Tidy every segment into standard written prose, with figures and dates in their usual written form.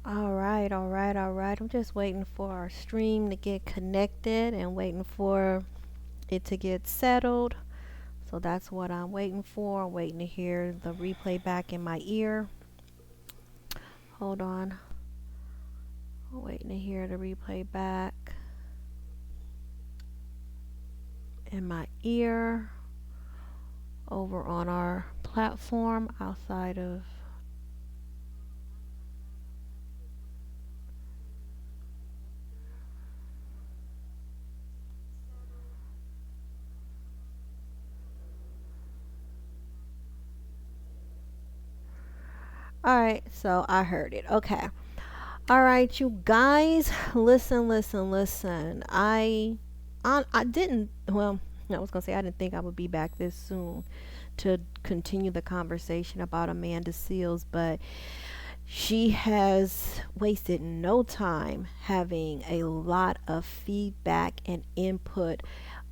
All right, all right, all right. I'm just waiting for our stream to get connected and waiting for it to get settled. So that's what I'm waiting for. I'm waiting to hear the replay back in my ear. Hold on. I'm waiting to hear the replay back in my ear over on our platform outside of. All right, so I heard it. Okay. All right, you guys, listen, listen, listen. I didn't. Well, I was gonna say I didn't think I would be back this soon to continue the conversation about Amanda Seals, but she has wasted no time having a lot of feedback and input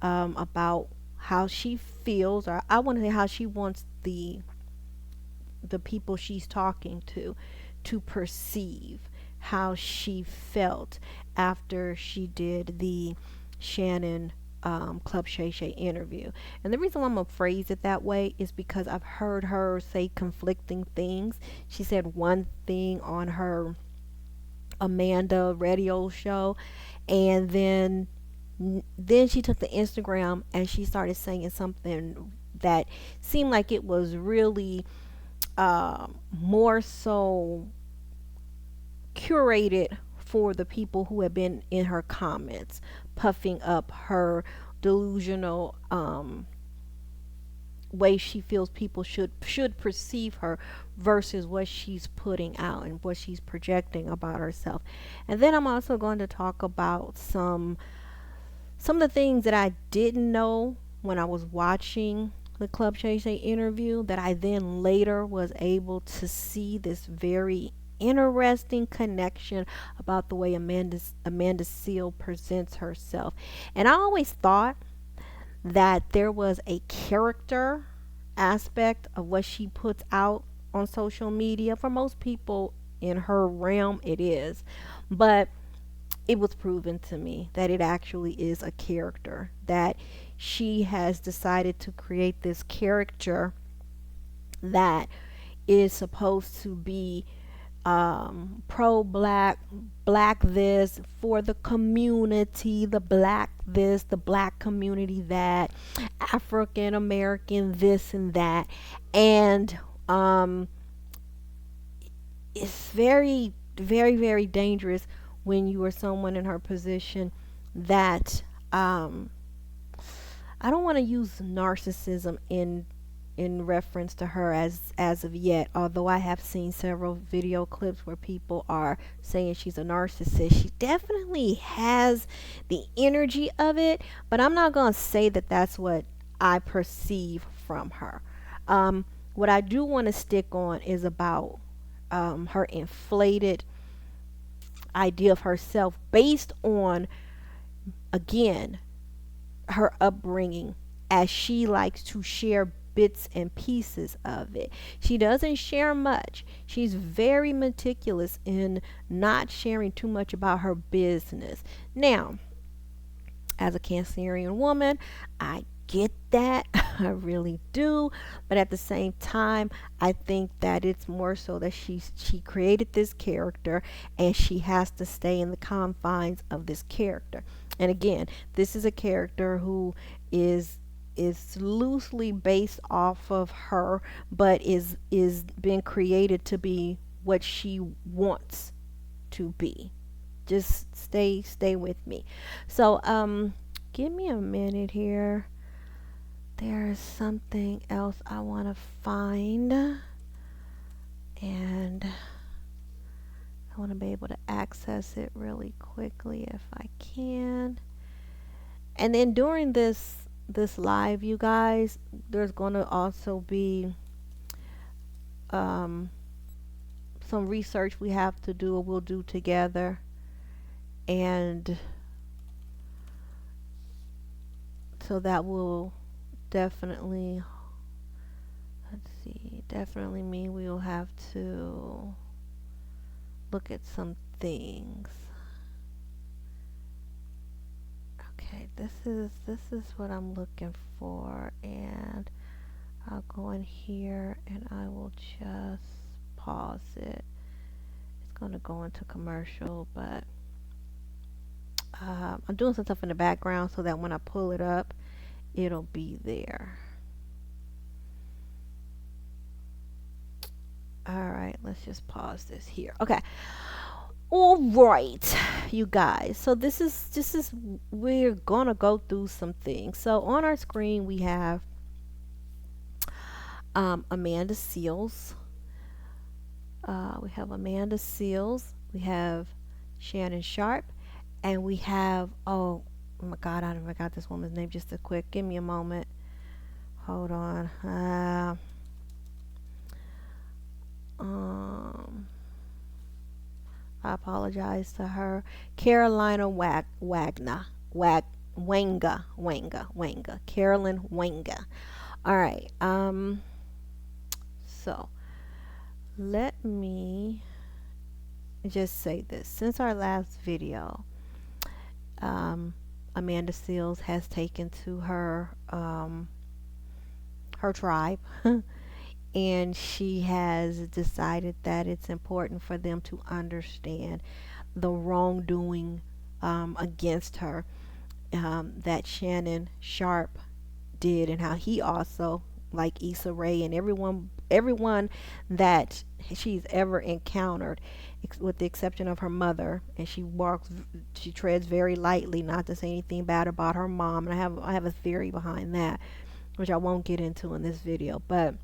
about how she feels, or I want to say how she wants the people she's talking to perceive how she felt after she did the Shannon Club Shay Shay interview. And the reason why I'm gonna phrase it that way is because I've heard her say conflicting things. She said one thing on her Amanda radio show, and then she took the Instagram and she started saying something that seemed like it was really more so curated for the people who have been in her comments, puffing up her delusional way she feels people should perceive her versus what she's putting out and what she's projecting about herself. And then I'm also going to talk about some of the things that I didn't know when I was watching the Club Shay Shay interview that I then later was able to see this very interesting connection about the way Amanda Seal presents herself. And I always thought that there was a character aspect of what she puts out on social media. For most people in her realm, it is. But it was proven to me that it actually is a character, that she has decided to create this character that is supposed to be pro black, black this, for the community, the black this, the black community that, African American this and that. And it's very, very, very dangerous when you are someone in her position that I don't want to use narcissism in reference to her as of yet, although I have seen several video clips where people are saying she's a narcissist. She definitely has the energy of it, but I'm not going to say that that's what I perceive from her. What I do want to stick on is about her inflated idea of herself based on, again, her upbringing, as she likes to share bits and pieces of it. She doesn't share much. She's very meticulous in not sharing too much about her business. Now, as a Cancerian woman, I get that. I really do. But at the same time, I think that it's more so that she created this character and she has to stay in the confines of this character. And again, this is a character who is loosely based off of her, but is being created to be what she wants to be. Just stay with me. So give me a minute here. There's something else I want to find, and I want to be able to access it really quickly if I can. And then during this live, you guys, there's going to also be um, some research we have to do, or we'll do together, and so that will definitely, let's see, definitely mean we'll have to look at some things. Okay, this is what I'm looking for, and I'll go in here and I will just pause it. It's going to go into commercial, but I'm doing some stuff in the background so that when I pull it up, it'll be there. Alright, let's just pause this here. Okay. Alright, you guys. So this is we're gonna go through some things. So on our screen we have Amanda Seales. We have Amanda Seales. We have Shannon Sharpe. And we have, oh my God, I forgot this woman's name. Just a quick, give me a moment. Hold on. I apologize to her. Caroline Wagna. Wanga. Caroline Wanga. All right. So let me just say this. Since our last video, Amanda Seales has taken to her her tribe and she has decided that it's important for them to understand the wrongdoing against her that Shannon Sharpe did, and how he also, like Issa Rae and everyone that she's ever encountered, with the exception of her mother, and she treads very lightly, not to say anything bad about her mom, and I have a theory behind that, which I won't get into in this video, but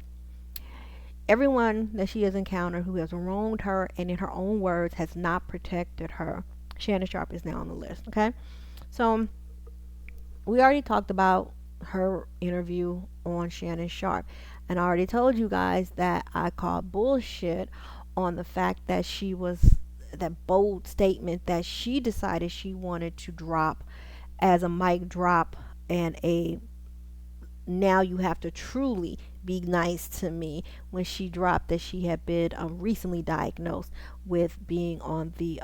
everyone that she has encountered who has wronged her and, in her own words, has not protected her, Shannon Sharpe is now on the list. Okay, so we already talked about her interview on Shannon Sharpe, and I already told you guys that I called bullshit on the fact that that bold statement that she decided she wanted to drop as a mic drop, and a now you have to truly be nice to me, when she dropped that she had been recently diagnosed with being on the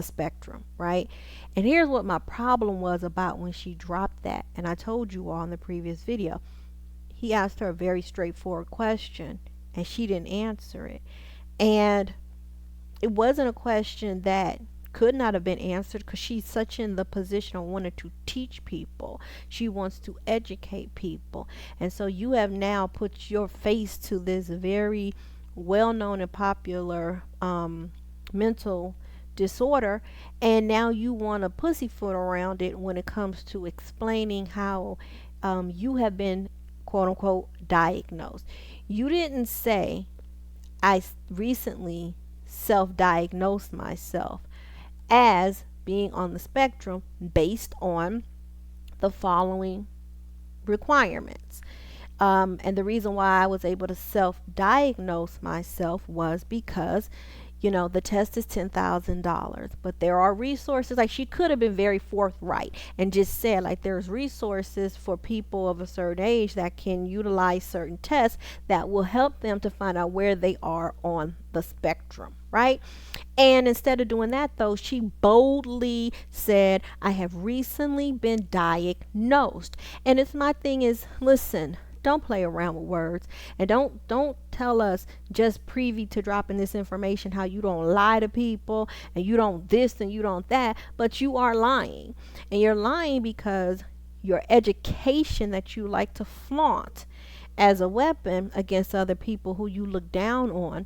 spectrum, right? And here's what my problem was about when she dropped that, and I told you all in the previous video. He asked her a very straightforward question and she didn't answer it, and it wasn't a question that could not have been answered, because she's such in the position of wanting to teach people. She wants to educate people, and so you have now put your face to this very well-known and popular mental disorder, and now you want to pussyfoot around it when it comes to explaining how you have been, quote unquote, diagnosed. You didn't say, I recently self-diagnosed myself as being on the spectrum based on the following requirements. And the reason why I was able to self-diagnose myself was because, the test is $10,000, but there are resources. Like, she could have been very forthright and just said, like, there's resources for people of a certain age that can utilize certain tests that will help them to find out where they are on the spectrum, right? And instead of doing that, though, she boldly said, I have recently been diagnosed. And it's my thing is, listen, don't play around with words, and don't tell us, just privy to dropping this information, how you don't lie to people and you don't this and you don't that, but you are lying. And you're lying because your education that you like to flaunt as a weapon against other people who you look down on,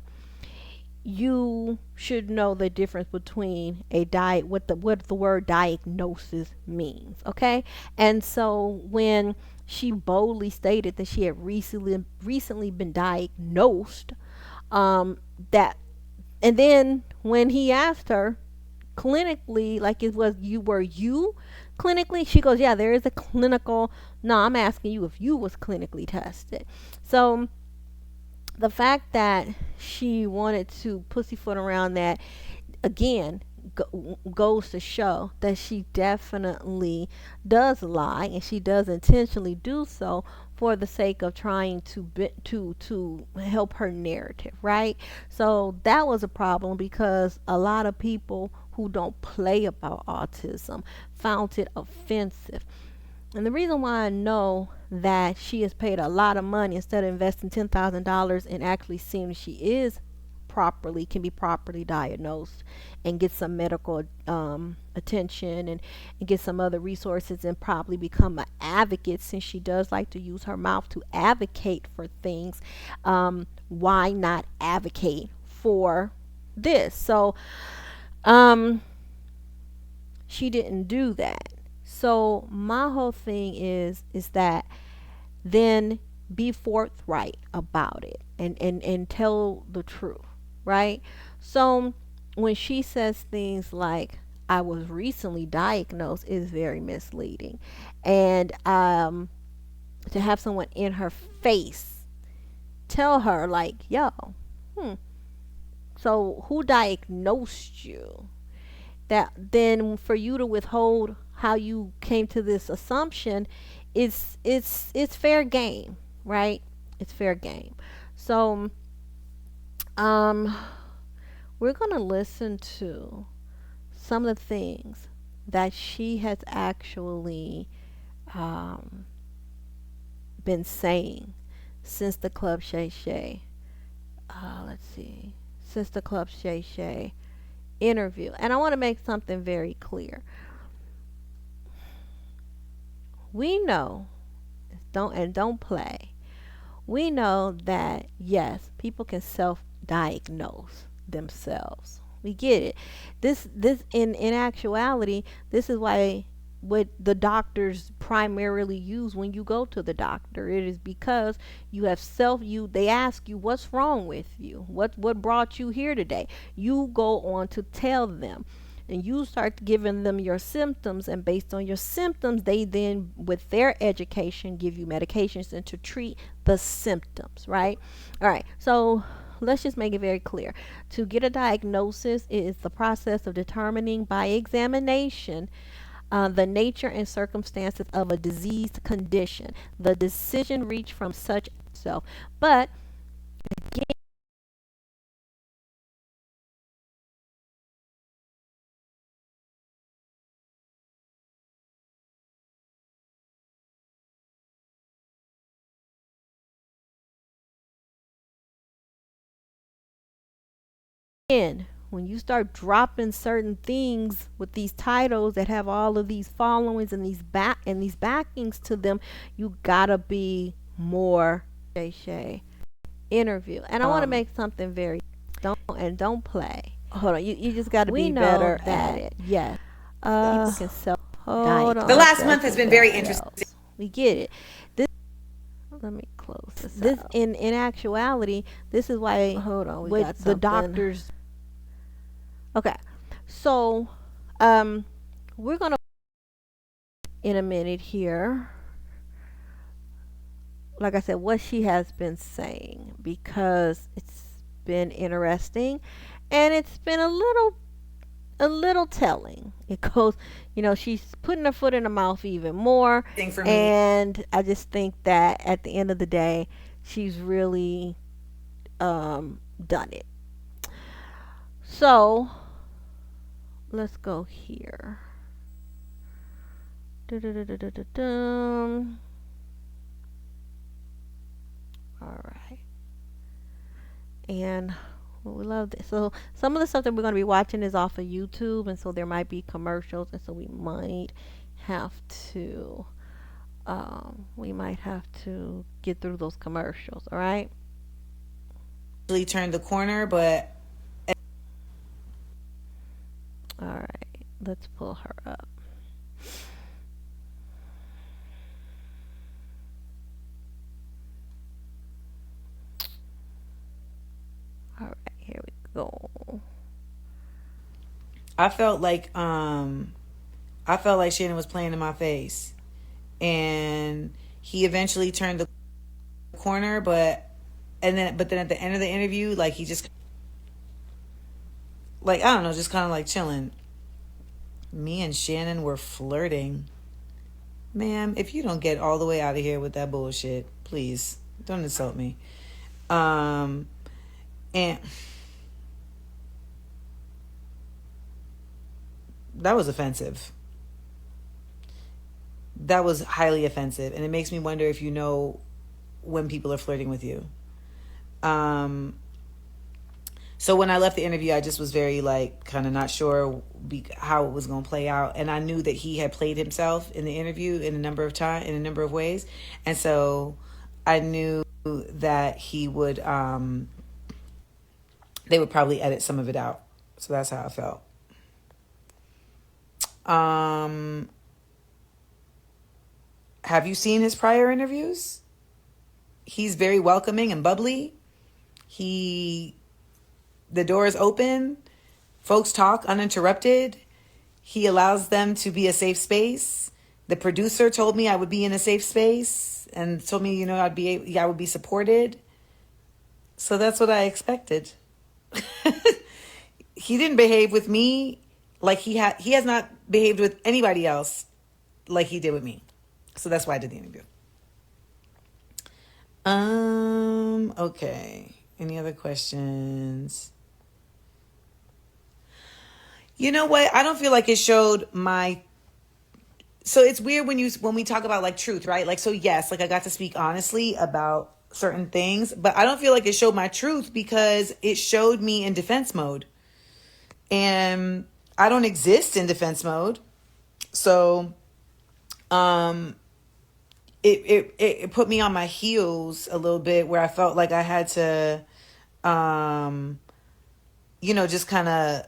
you should know the difference between what the word diagnosis means, okay? And so when she boldly stated that she had recently been diagnosed, that, and then when he asked her clinically, like, it was, you clinically, she goes, yeah, there is a clinical, no, I'm asking you if you was clinically tested. So the fact that she wanted to pussyfoot around that, again, goes to show that she definitely does lie, and she does intentionally do so for the sake of trying to help her narrative, right? So that was a problem because a lot of people who don't play about autism found it offensive. And the reason why I know that she has paid a lot of money instead of investing $10,000 in actually seeing she is can be properly diagnosed and get some medical attention, and get some other resources, and probably become an advocate, since she does like to use her mouth to advocate for things. Why not advocate for this? So she didn't do that. So my whole thing is that then be forthright about it, and tell the truth, right? So when she says things like I was recently diagnosed is very misleading. And to have someone in her face tell her like, yo, so who diagnosed you? That then for you to withhold how you came to this assumption it's fair game, right? It's fair game. So we're gonna listen to some of the things that she has actually um, been saying since the Club Shay Shay. Let's see, since the Club Shay Shay interview. And I want to make something very clear. We know, don't play. We know that yes, people can self-diagnose themselves. We get it. This in actuality, this is why what the doctors primarily use when you go to the doctor. It is because you have they ask you what's wrong with you, what brought you here today. You go on to tell them, and you start giving them your symptoms, and based on your symptoms they then with their education give you medications and to treat the symptoms, right? All right, so let's just make it very clear. To get a diagnosis is the process of determining by examination the nature and circumstances of a diseased condition. The decision reached from such self. But again, when you start dropping certain things with these titles that have all of these followings and these backings to them, you gotta be more Shay Shay interview. And I want to make something very don't play. Hold on, you just got to be better at it. Yes, people can self. Hold on. The last month has been very interesting. We get it. This, let me close this. Out. In actuality, this is why. Hold on, we got the doctors. Okay, so we're gonna in a minute here. Like I said, what she has been saying, because it's been interesting and it's been a little telling. It goes, she's putting her foot in her mouth even more. And I just think that at the end of the day, she's really done it. So let's go here. All right. And we love this. So some of the stuff that we're going to be watching is off of YouTube, and so there might be commercials, and so we might have to get through those commercials. All right. Really turned the corner, but all right. Let's pull her up. All right, here we go. I felt like Shannon was playing in my face, and he eventually turned the corner, but then at the end of the interview, like he just I don't know, just kind of like chilling. Me and Shannon were flirting. Ma'am, if you don't get all the way out of here with that bullshit, please don't insult me. Um, and that was offensive. That was highly offensive, and it makes me wonder if you know when people are flirting with you. Um, so when I left the interview, I just was very like kind of not sure how it was going to play out, and I knew that he had played himself in the interview in a number of times, in a number of ways, and so I knew that he would they would probably edit some of it out. So that's how I felt. Um, have you seen his prior interviews? He's very welcoming and bubbly. He The door is open. Folks talk uninterrupted. He allows them to be a safe space. The producer told me I would be in a safe space and told me, I would be supported. So that's what I expected. He didn't behave with me like he has not behaved with anybody else like he did with me. So that's why I did the interview. Okay. Any other questions? You know what? I don't feel like it showed my. So it's weird when we talk about like truth, right? Like, so yes, like I got to speak honestly about certain things, but I don't feel like it showed my truth because it showed me in defense mode. And I don't exist in defense mode. So, it put me on my heels a little bit where I felt like I had to, just kind of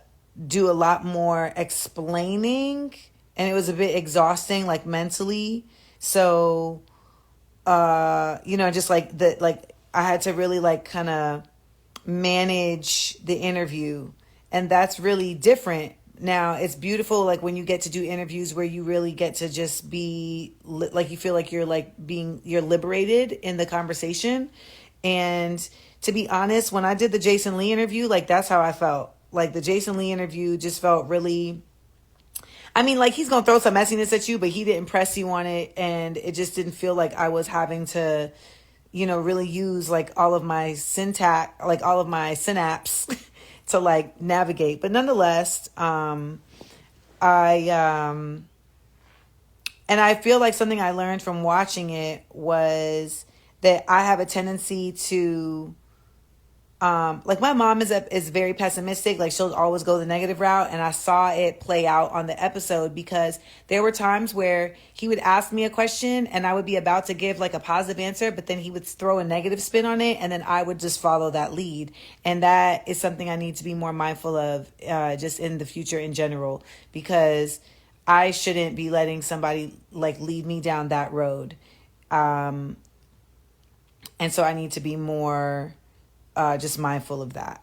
do a lot more explaining, and it was a bit exhausting, like mentally. So, just like I had to really like kind of manage the interview, and that's really different. Now it's beautiful, like when you get to do interviews where you really get to just be like, you feel like you're liberated in the conversation. And to be honest, when I did the Jason Lee interview, like that's how I felt. Like the Jason Lee interview just felt really, I mean, like he's gonna throw some messiness at you, but he didn't press you on it, and it just didn't feel like I was having to, really use like all of my syntax, like all of my synapse to like navigate. But nonetheless, and I feel like something I learned from watching it was that I have a tendency to, like my mom is very pessimistic. Like she'll always go the negative route. And I saw it play out on the episode because there were times where he would ask me a question and I would be about to give like a positive answer, but then he would throw a negative spin on it. And then I would just follow that lead. And that is something I need to be more mindful of, just in the future in general, because I shouldn't be letting somebody like lead me down that road. And so I need to be more, just mindful of that.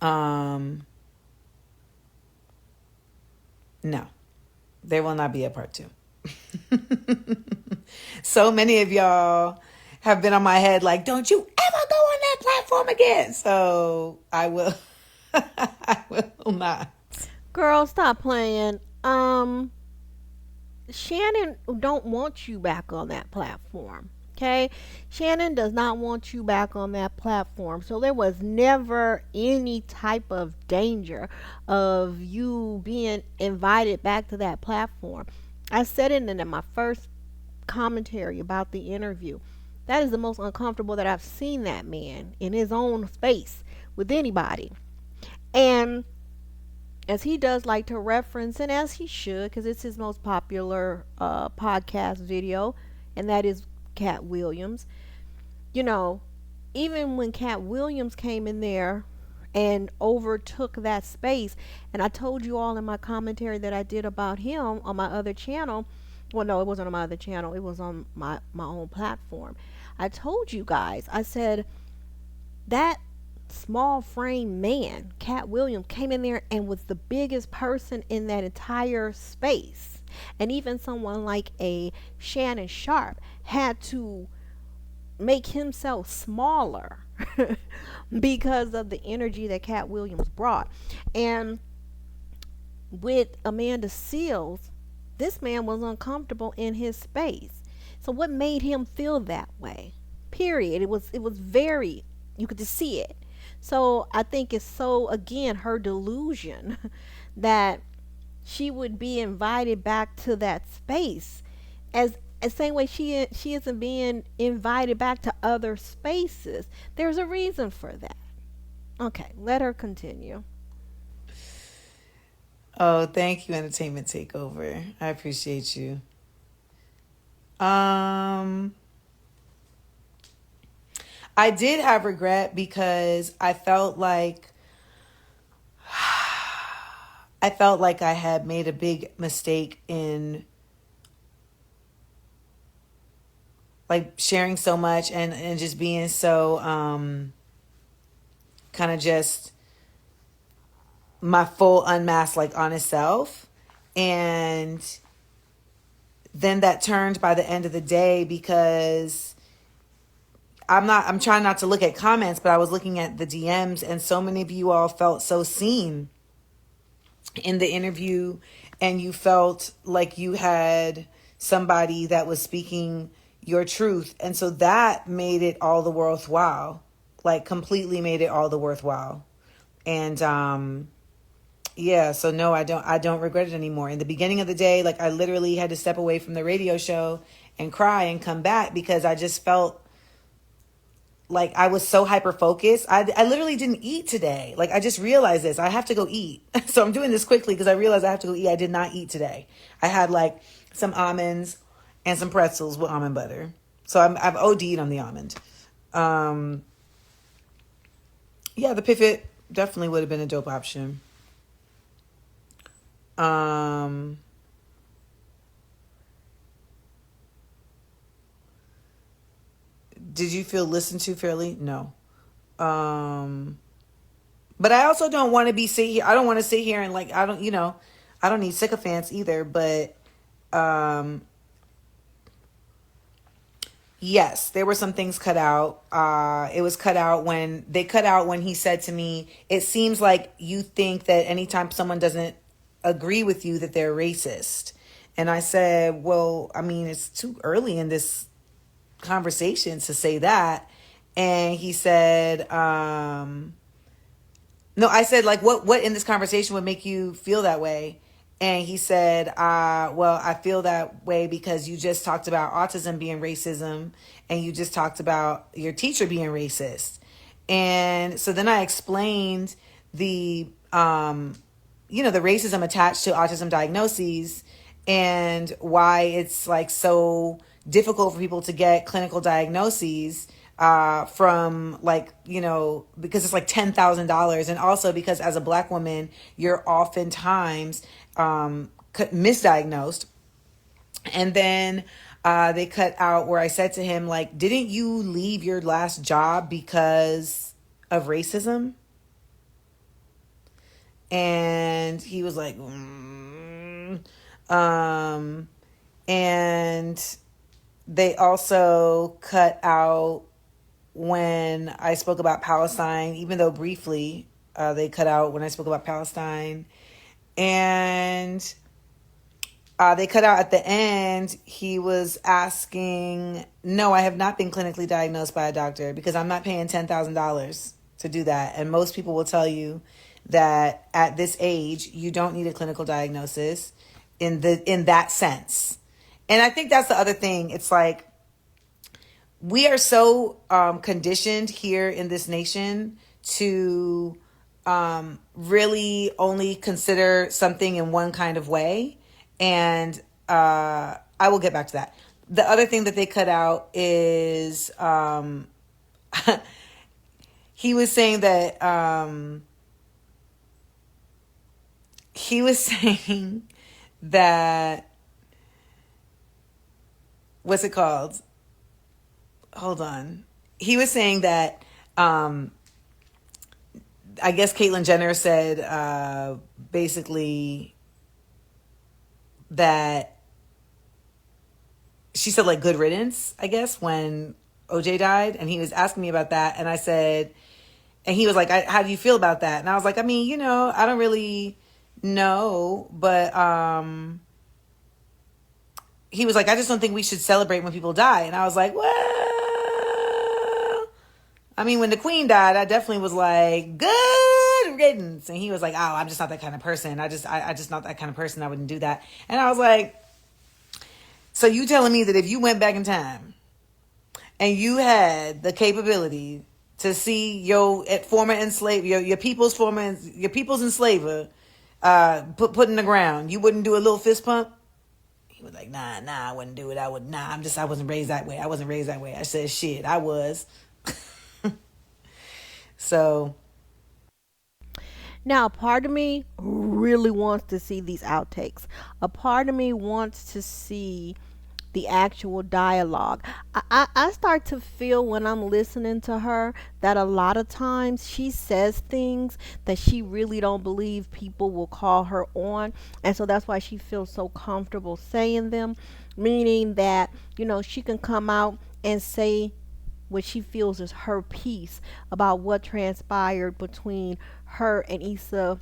No, there will not be a part 2. So many of y'all have been on my head like, don't you ever go on that platform again. So I will, I will not. Girl, stop playing. Shannon don't want you back on that platform. Okay? Shannon does not want you back on that platform. So there was never any type of danger of you being invited back to that platform. I said it in my first commentary about the interview. That is the most uncomfortable that I've seen that man in his own space with anybody. And as he does like to reference, and as he should, because it's his most popular podcast video, and that is Cat Williams. You know, even when Cat Williams came in there and overtook that space, and I told you all in my commentary that I did about him on my other channel. Well, no, it wasn't on my other channel. It was on my own platform. I told you guys, I said, that small frame man, Cat Williams, came in there and was the biggest person in that entire space. And even someone like a Shannon Sharpe had to make himself smaller because of the energy that Cat Williams brought. And with Amanda Seals, this man was uncomfortable in his space. So what made him feel that way? Period. It was very, you could just see it. So I think it's so, again, her delusion that she would be invited back to that space, as same way she isn't being invited back to other spaces. There's a reason for that. Okay, let her continue. Oh, thank you, Entertainment Takeover. I appreciate you. Um, I did have regret because I felt like I had made a big mistake in like sharing so much and just being so kind of just my full unmasked like honest self. And then that turned by the end of the day because I'm trying not to look at comments, but I was looking at the DMs and so many of you all felt so seen in the interview, and you felt like you had somebody that was speaking your truth. And so that made it all the worthwhile, like completely made it all the worthwhile. And yeah, so no, I don't regret it anymore. In the beginning of the day, like I literally had to step away from the radio show and cry and come back because I just felt like I was so hyper focused. I literally didn't eat today. Like I just realized this. I have to go eat. So I'm doing this quickly because I realized I have to go eat. I did not eat today. I had like some almonds and some pretzels with almond butter. So I've OD'd on the almond. Um, yeah, the pivot definitely would have been a dope option. Um, did you feel listened to fairly? No. Um, but I also don't want to be sit here. I don't want to sit here and like I don't, I don't need sycophants either. But um, yes, there were some things cut out. It was cut out when they cut out when he said to me, "It seems like you think that anytime someone doesn't agree with you that they're racist." And I said, "Well, I mean, it's too early in this conversation to say that." And he said, no, I said, like, what in this conversation would make you feel that way? And he said, well, I feel that way because you just talked about autism being racism and you just talked about your teacher being racist. And so then I explained the, the racism attached to autism diagnoses and why it's like so difficult for people to get clinical diagnoses from like, because it's like $10,000. And also because as a Black woman, you're oftentimes misdiagnosed. And then they cut out where I said to him, like, didn't you leave your last job because of racism? And he was like, and they also cut out when I spoke about Palestine, even though briefly, they cut out when I spoke about Palestine. And they cut out at the end, he was asking, no, I have not been clinically diagnosed by a doctor because I'm not paying $10,000 to do that. And most people will tell you that at this age, you don't need a clinical diagnosis in that sense. And I think that's the other thing. It's like, we are so conditioned here in this nation to really only consider something in one kind of way. And I will get back to that. The other thing that they cut out is he was saying that that what's it called? Hold on. He was saying that I guess Caitlyn Jenner said basically that she said like good riddance, I guess, when OJ died. And he was asking me about that. And I said, and he was like, how do you feel about that? And I was like, I mean, I don't really No, but he was like, I just don't think we should celebrate when people die. And I was like, well, I mean, when the queen died, I definitely was like, good riddance. And he was like, oh, I'm just not that kind of person. I just not that kind of person. I wouldn't do that. And I was like, so you telling me that if you went back in time and you had the capability to see your former enslaved, your people's enslaver, put in the ground, you wouldn't do a little fist pump? He was like, nah, I wouldn't do it. I wasn't raised that way. I said, shit, I was. So, Now, a part of me really wants to see these outtakes. A part of me wants to see the actual dialogue. I start to feel when I'm listening to her that a lot of times she says things that she really don't believe people will call her on. And so that's why she feels so comfortable saying them, meaning that, she can come out and say what she feels is her piece about what transpired between her and Issa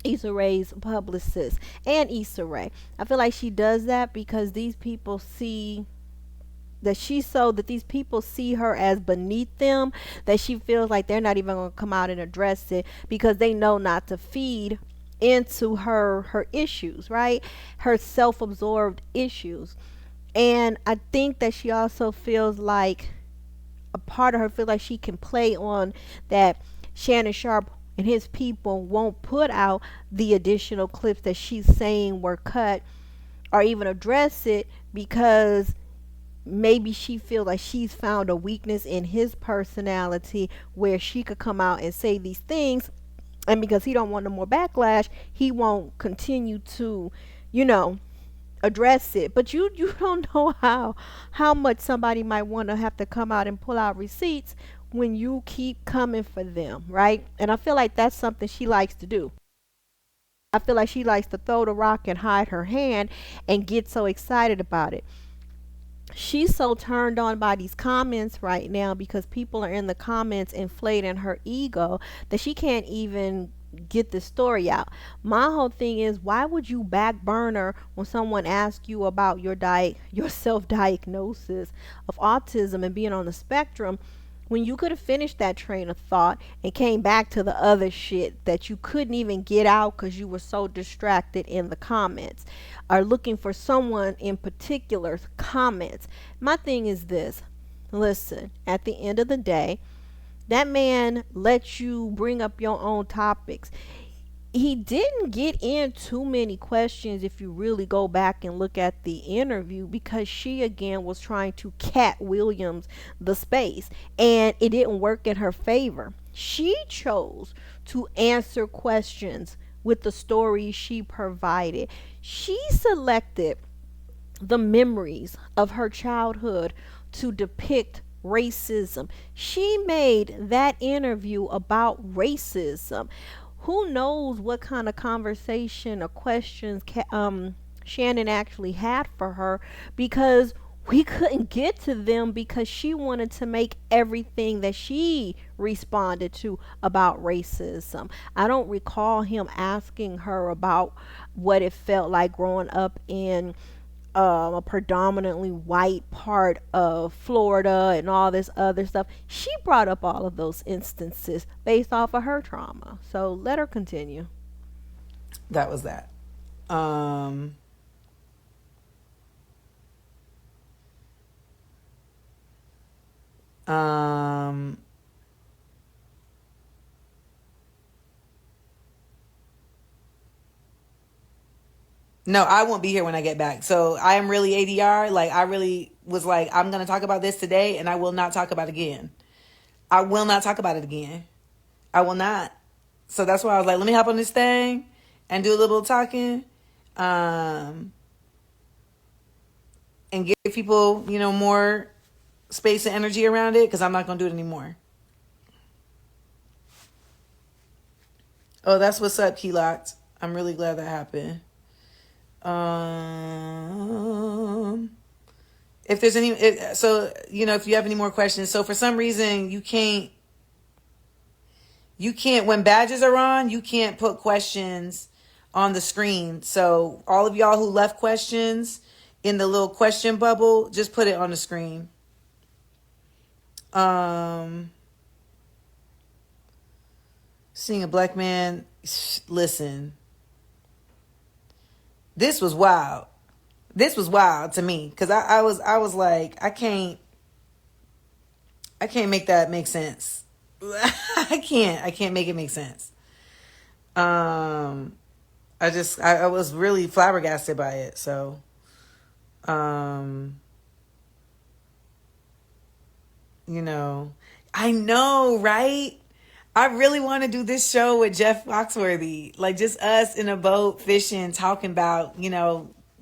Rae's publicist and Issa Rae. I feel like she does that because these people see that these people see her as beneath them, that she feels like they're not even going to come out and address it because they know not to feed into her issues, right? Her self-absorbed issues. And I think that she also feels like a part of her feels like she can play on that Shannon Sharpe and his people won't put out the additional clips that she's saying were cut or even address it because maybe she feels like she's found a weakness in his personality where she could come out and say these things, and because he don't want no more backlash, he won't continue to, you know, address it. But you don't know how much somebody might want to have to come out and pull out receipts when you keep coming for them, right? And I feel like that's something she likes to do. I feel like she likes to throw the rock and hide her hand and get so excited about it. She's so turned on by these comments right now because people are in the comments inflating her ego that she can't even get the story out. My whole thing is, why would you back burner when someone asks you about your self-diagnosis of autism and being on the spectrum when you could have finished that train of thought and came back to the other shit that you couldn't even get out because you were so distracted in the comments, are looking for someone in particular's comments. My thing is this: listen, at the end of the day, that man lets you bring up your own topics. He didn't get in too many questions if you really go back and look at the interview, because she again was trying to Cat Williams the space and it didn't work in her favor. She chose to answer questions with the story she provided. She selected the memories of her childhood to depict racism. She made that interview about racism. Who knows what kind of conversation or questions Shannon actually had for her, because we couldn't get to them because she wanted to make everything that she responded to about racism. I don't recall him asking her about what it felt like growing up in a predominantly white part of Florida and all this other stuff. She brought up all of those instances based off of her trauma. So let her continue. that was that. Um, um, no, I won't be here when I get back. So I am really ADR. Like, I really was like, I'm going to talk about this today and I will not talk about it again. I will not talk about it again. I will not. So that's why I was like, let me hop on this thing and do a little talking, um, and give people, more space and energy around it, because I'm not going to do it anymore. Oh, that's what's up, Key Locked. I'm really glad that happened. Um, if there's if you have any more questions, so for some reason you can't, when badges are on, you can't put questions on the screen. So all of y'all who left questions in the little question bubble, just put it on the screen. Um, seeing a black man, listen, this was wild. This was wild to me because I was like, I can't make that make sense. I can't make it make sense. Um, I was really flabbergasted by it. So, um, you know, I know, right? I really want to do this show with Jeff Foxworthy, like just us in a boat fishing, talking about,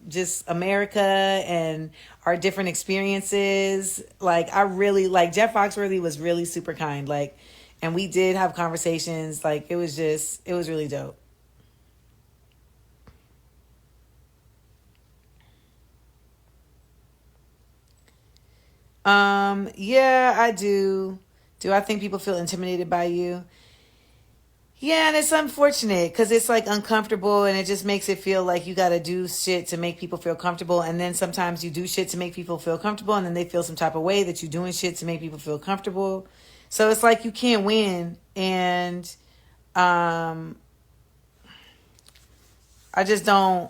just America and our different experiences. Like, I really, like, Jeff Foxworthy was really super kind. Like, and we did have conversations. Like, it was really dope. Yeah, I do. Do I think people feel intimidated by you? Yeah, and it's unfortunate because it's like uncomfortable and it just makes it feel like you got to do shit to make people feel comfortable. And then sometimes you do shit to make people feel comfortable and then they feel some type of way that you're doing shit to make people feel comfortable. So it's like you can't win. And um, I just don't,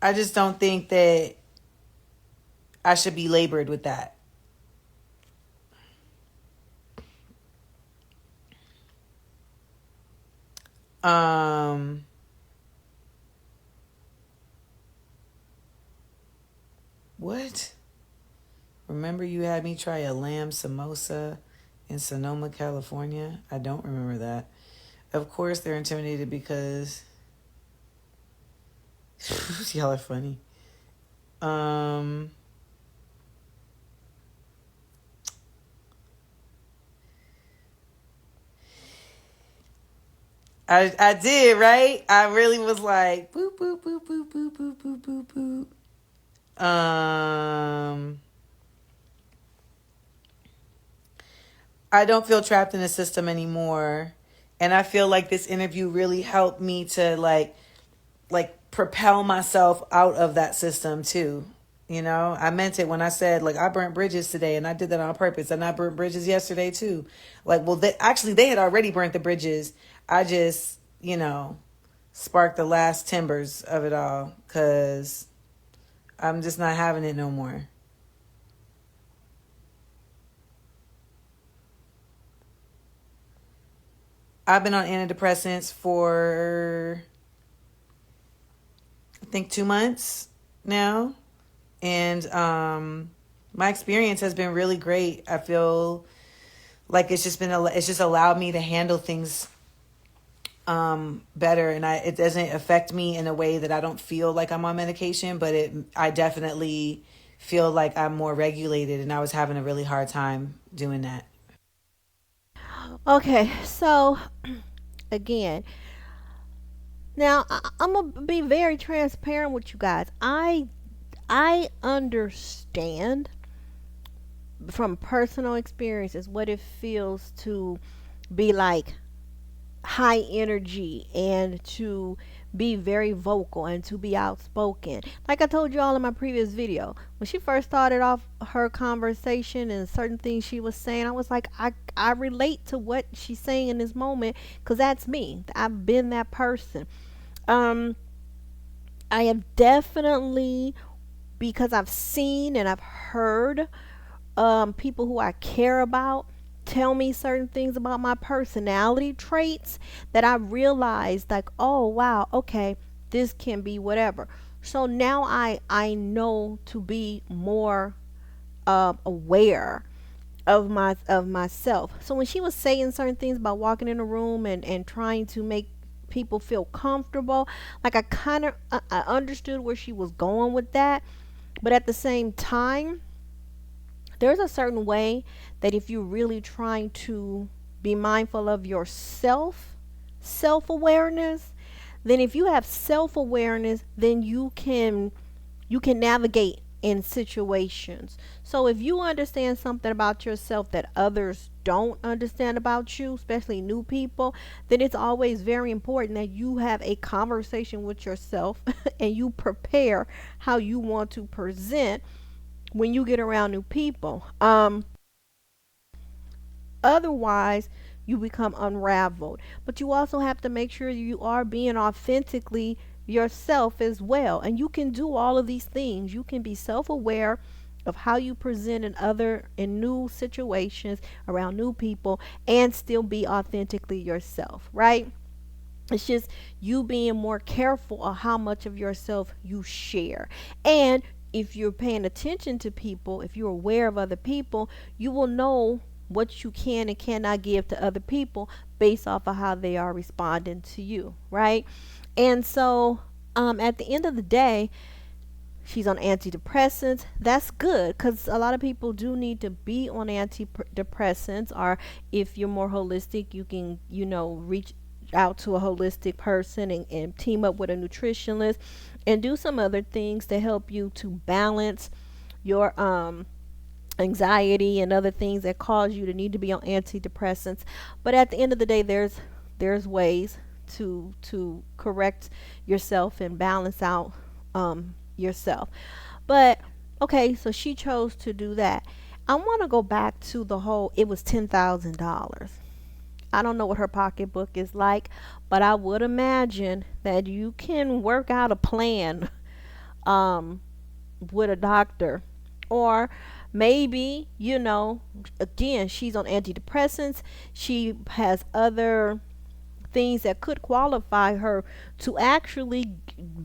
I just don't think that I should be labored with that. Um, what? Remember you had me try a lamb samosa in Sonoma, California? I don't remember that. Of course they're intimidated because y'all are funny. Um I did, right? I really was like boop boop boop boop boop boop boop boop boop. I don't feel trapped in the system anymore. And I feel like this interview really helped me to like propel myself out of that system too. I meant it when I said like I burnt bridges today, and I did that on purpose. And I burnt bridges yesterday too. Like, well, actually they had already burnt the bridges. I just, sparked the last timbers of it all because I'm just not having it no more. I've been on antidepressants for I think 2 months now, and my experience has been really great. I feel like it's just allowed me to handle things better, and it doesn't affect me in a way that I don't feel like I'm on medication, but I definitely feel like I'm more regulated, and I was having a really hard time doing that. Okay, so again, now I'm gonna be very transparent with you guys. I understand from personal experiences what it feels to be like high energy and to be very vocal and to be outspoken. Like I told you all in my previous video, when she first started off her conversation and certain things she was saying, I was like, I relate to what she's saying in this moment because that's me. I've been that person. Um, I have definitely, because I've seen and I've heard people who I care about tell me certain things about my personality traits that I realized like, oh wow, okay, this can be whatever. So now I know to be more aware of myself. So when she was saying certain things about walking in a room and trying to make people feel comfortable, like I kind of I understood where she was going with that, but at the same time there's a certain way that if you're really trying to be mindful of yourself, self-awareness, then if you have self-awareness, then you can navigate in situations. So if you understand something about yourself that others don't understand about you, especially new people, then it's always very important that you have a conversation with yourself and you prepare how you want to present when you get around new people. Otherwise, you become unraveled. But you also have to make sure you are being authentically yourself as well. And you can do all of these things. You can be self aware of how you present in new situations around new people and still be authentically yourself, right? It's just you being more careful of how much of yourself you share. And if you're paying attention to people, if you're aware of other people, you will know what you can and cannot give to other people based off of how they are responding to you, right? And so, at the end of the day, she's on antidepressants. That's good because a lot of people do need to be on antidepressants. Or if you're more holistic, you can, reach out to a holistic person and team up with a nutritionist and do some other things to help you to balance your anxiety and other things that cause you to need to be on antidepressants. But at the end of the day, there's ways to correct yourself and balance out yourself. But okay, so she chose to do that. I want to go back to the whole it was $10,000. I don't know what her pocketbook is like, but I would imagine that you can work out a plan um with a doctor. Or maybe, again, she's on antidepressants. She has other things that could qualify her to actually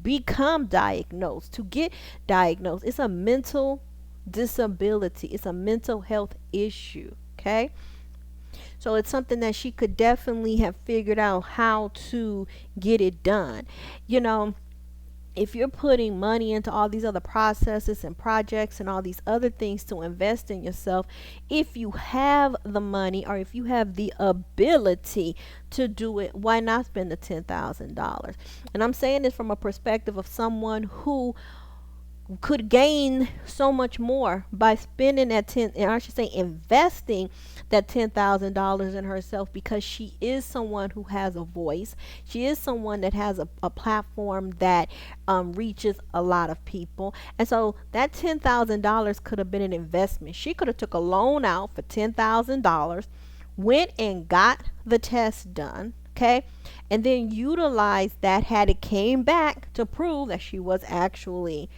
become diagnosed, to get diagnosed. It's a mental disability, it's a mental health issue. Okay. So it's something that she could definitely have figured out how to get it done. You know, if you're putting money into all these other processes and projects and all these other things to invest in yourself, if you have the money or if you have the ability to do it, why not spend the $10,000? And I'm saying this from a perspective of someone who could gain so much more by spending that 10, and I should say investing that $10,000 in herself, because she is someone who has a voice. She is someone that has a platform that reaches a lot of people. And so that $10,000 could have been an investment. She could have took a loan out for $10,000, went and got the test done, okay, and then utilized that had it came back to prove that she was actually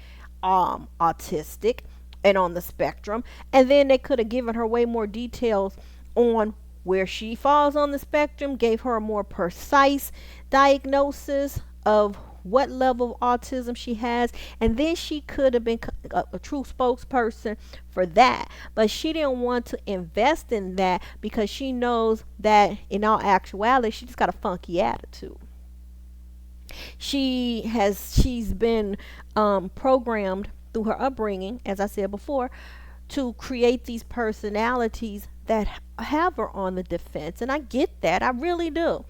autistic and on the spectrum. And then they could have given her way more details on where she falls on the spectrum, gave her a more precise diagnosis of what level of autism she has, and then she could have been a true spokesperson for that. But she didn't want to invest in that because she knows that in all actuality she just got a funky attitude. She's been programmed through her upbringing, as I said before, to create these personalities that have her on the defense. And I get that, I really do.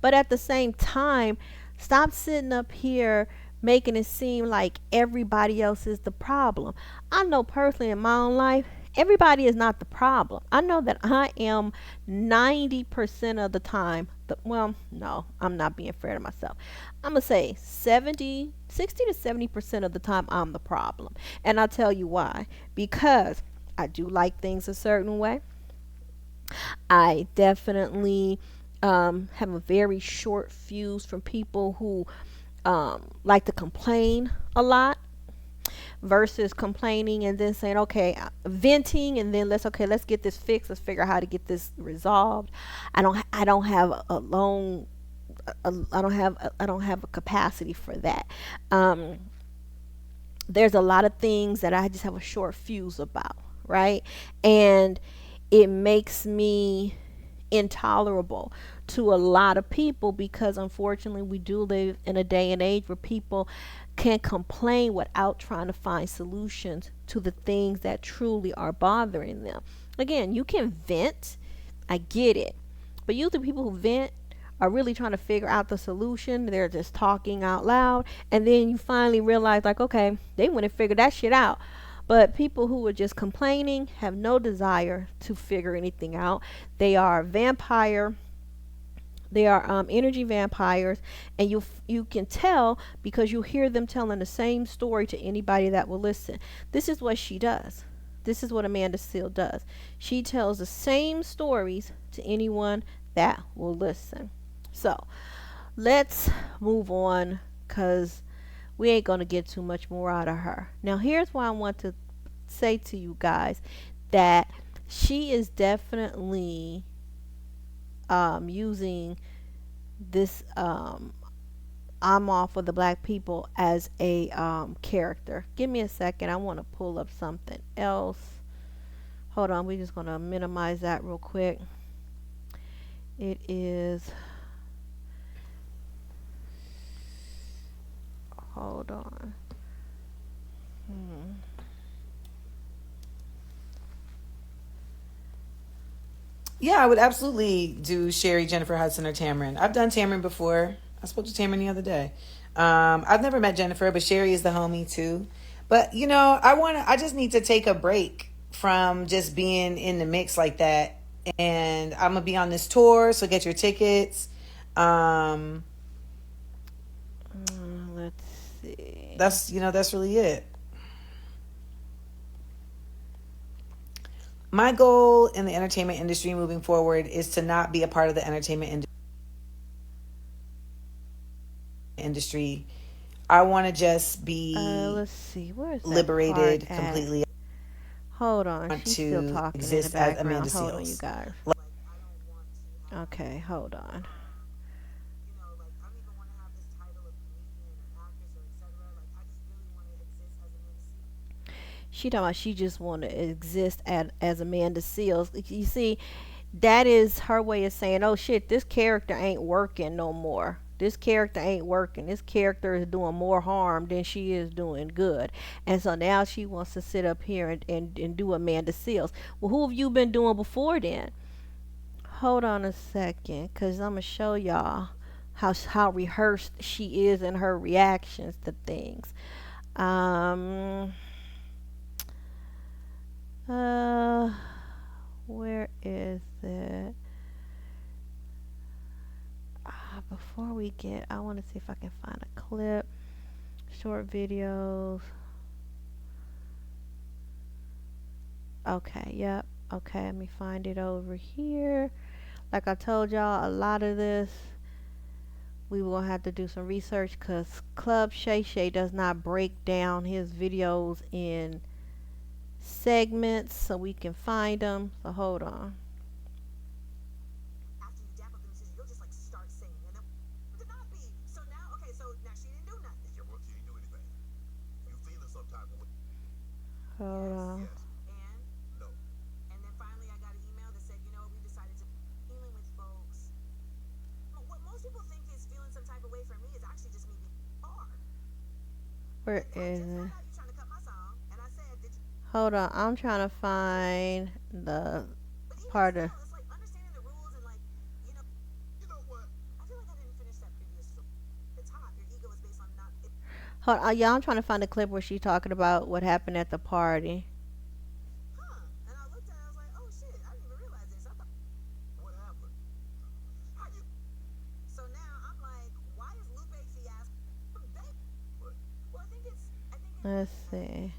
But at the same time, stop sitting up here making it seem like everybody else is the problem. I know personally in my own life, everybody is not the problem. I know that I am 90% of the time, well, no, I'm not being fair to myself. I'm going to say 60 to 70% of the time I'm the problem. And I'll tell you why. Because I do like things a certain way. I definitely have a very short fuse from people who like to complain a lot versus complaining and then saying, okay, venting, and then let's get this fixed. Let's figure out how to get this resolved. I don't have a long I don't have a capacity for that. There's a lot of things that I just have a short fuse about, right? And it makes me intolerable to a lot of people because unfortunately we do live in a day and age where people can complain without trying to find solutions to the things that truly are bothering them. Again, you can vent, I get it, but usually people who vent are really trying to figure out the solution. They're just talking out loud, and then you finally realize, like, okay, they went and figured that shit out. But people who are just complaining have no desire to figure anything out. They are vampire. They are energy vampires, and you can tell because you hear them telling the same story to anybody that will listen. This is what she does. This is what Amanda Seal does. She tells the same stories to anyone that will listen. So let's move on because we ain't going to get too much more out of her. Now, here's why I want to say to you guys that she is definitely using this I'm all for the black people as a character. Give me a second. I want to pull up something else. Hold on. We're just going to minimize that real quick. It is. Hold on. Yeah, I would absolutely do Sherry, Jennifer Hudson, or Tamron. I've done Tamron before. I spoke to Tamron the other day. I've never met Jennifer, but Sherry is the homie too. But you know, I just need to take a break from just being in the mix like that. And I'm gonna be on this tour, so get your tickets. Um, Let's see. that's really it. My goal in the entertainment industry moving forward is to not be a part of the entertainment industry. I want to just be Let's see. Where's that liberated part at? completely. Hold on. Want She's still to talking in the exist as background. Amanda Hold on, you Seals. guys. Okay, hold on. She talking about she just want to exist as Amanda Seals. You see, that is her way of saying, "Oh shit, this character ain't working no more. This character ain't working. This character is doing more harm than she is doing good." And so now she wants to sit up here and do Amanda Seals. Well, who have you been doing before then? Hold on a second, cause I'm gonna show y'all how rehearsed she is in her reactions to things. Um. Uh. Where is it? Before we get, I want to see if I can find a clip. Short videos. Okay, yep. Okay, let me find it over here. Like I told y'all, a lot of this we will have to do some research because Club Shay Shay does not break down his videos in segments so we can find them. So hold on. Hold on. Where is it? Hold on. I'm trying to find the part of. Hold on, yeah, I'm trying to find the clip where she's talking about what happened at the party. Let's see.